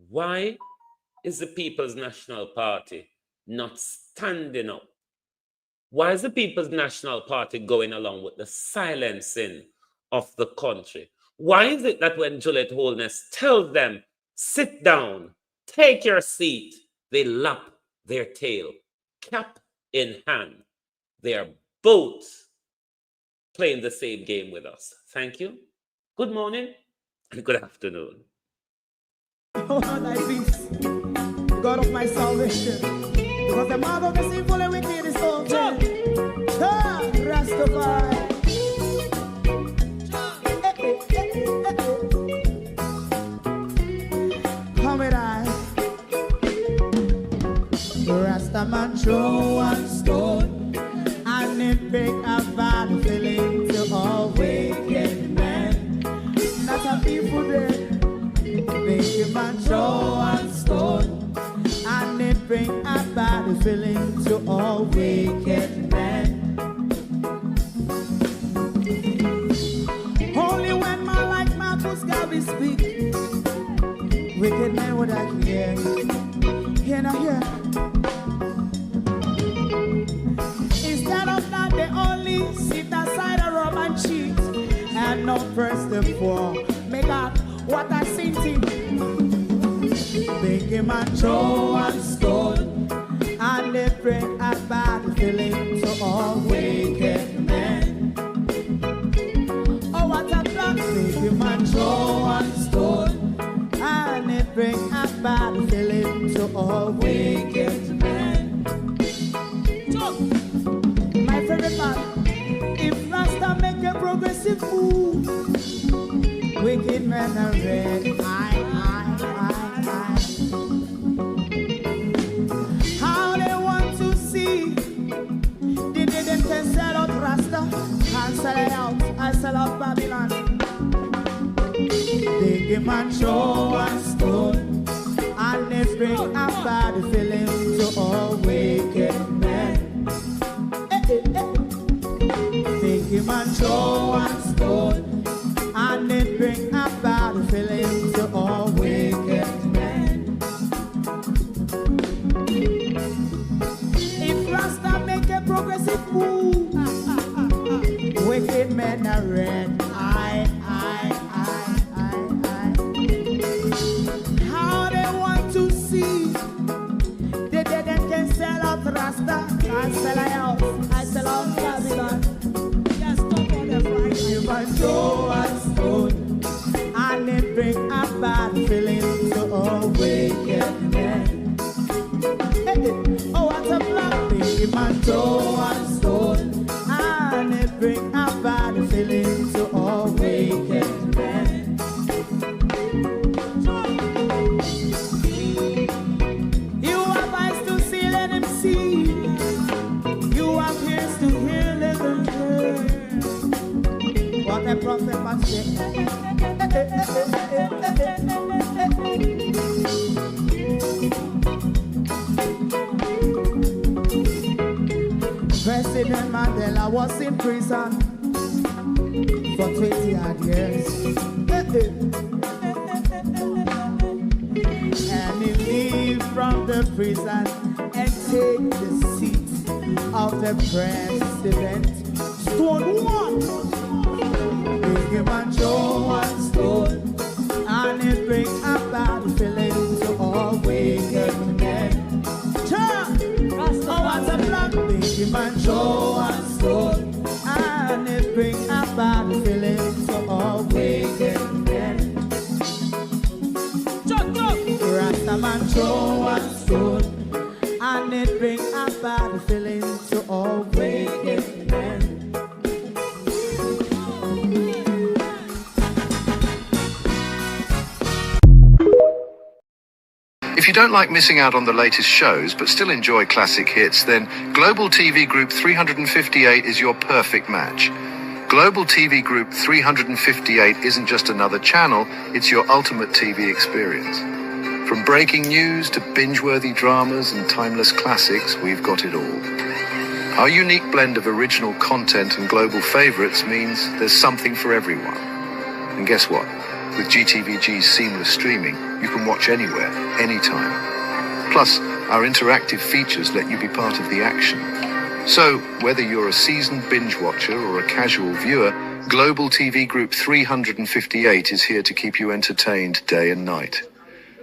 why is the People's National Party not standing up? Why is the People's National Party going along with the silencing of the country? Why is it that when Juliet Holness tells them, sit down, take your seat, they lap their tail, cap in hand? They are both playing the same game with us. Thank you. Good morning. Good afternoon. Oh, thy peace, God of my salvation, because the mouth of the sinful and wicked is open. Rastafari. Come with I. Rastaman throw one stone, and it break a bad feeling to all wicked men. Not a people there. Make a man throw one stone, and it bring a bad feeling to all wicked men. Only when man like Marcus Garvey speak, wicked men would I hear. Hear now hear. Instead of that, they only sit aside and rob and cheat, and not first and four. Make God what I seen to make him a throw one stone, and they bring a bad feeling to all wicked men. Oh, what a plan! Make him a throw one stone, and they bring a bad feeling to all wicked men. So, my favorite man, if Rasta make a progressive move, wicked men are red. How they want to see the day they can sell out Rasta and sell it out. I sell out Babylon. They give man show one stone, and they bring a bad feeling to all wicked men. They give man show one stone, and it bring a bad feeling to all wicked men. If Rasta make a progressive move, wicked men are red. How they want to see the dead and can sell out Rasta and sell out. I sell out Babylon. Just talk on the Friday. If I throw a stone, President Mandela was in prison for 20 odd years. And he leave from the prison and take the seat of the president. Stone one, bring him and Joe one stone, and it bring a bad feeling to all wicked men. Oh, what a plan, bring him and Joe one stone, and it bring a bad feeling to all wicked men. Rastaman Joe one stone, and it bring a bad feeling to all wicked men. If you don't like missing out on the latest shows but still enjoy classic hits, then Global TV Group 358 is your perfect match. Global TV Group 358 isn't just another channel, it's your ultimate TV experience. From breaking news to binge-worthy dramas and timeless classics, we've got it all. Our unique blend of original content and global favorites means there's something for everyone. And guess what? With GTVG's seamless streaming, you can watch anywhere, anytime. Plus, our interactive features let you be part of the action. So, whether you're a seasoned binge watcher or a casual viewer, Global TV Group 358 is here to keep you entertained day and night.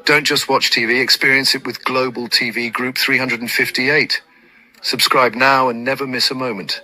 Don't just watch TV, experience it with Global TV Group 358. Subscribe now and never miss a moment.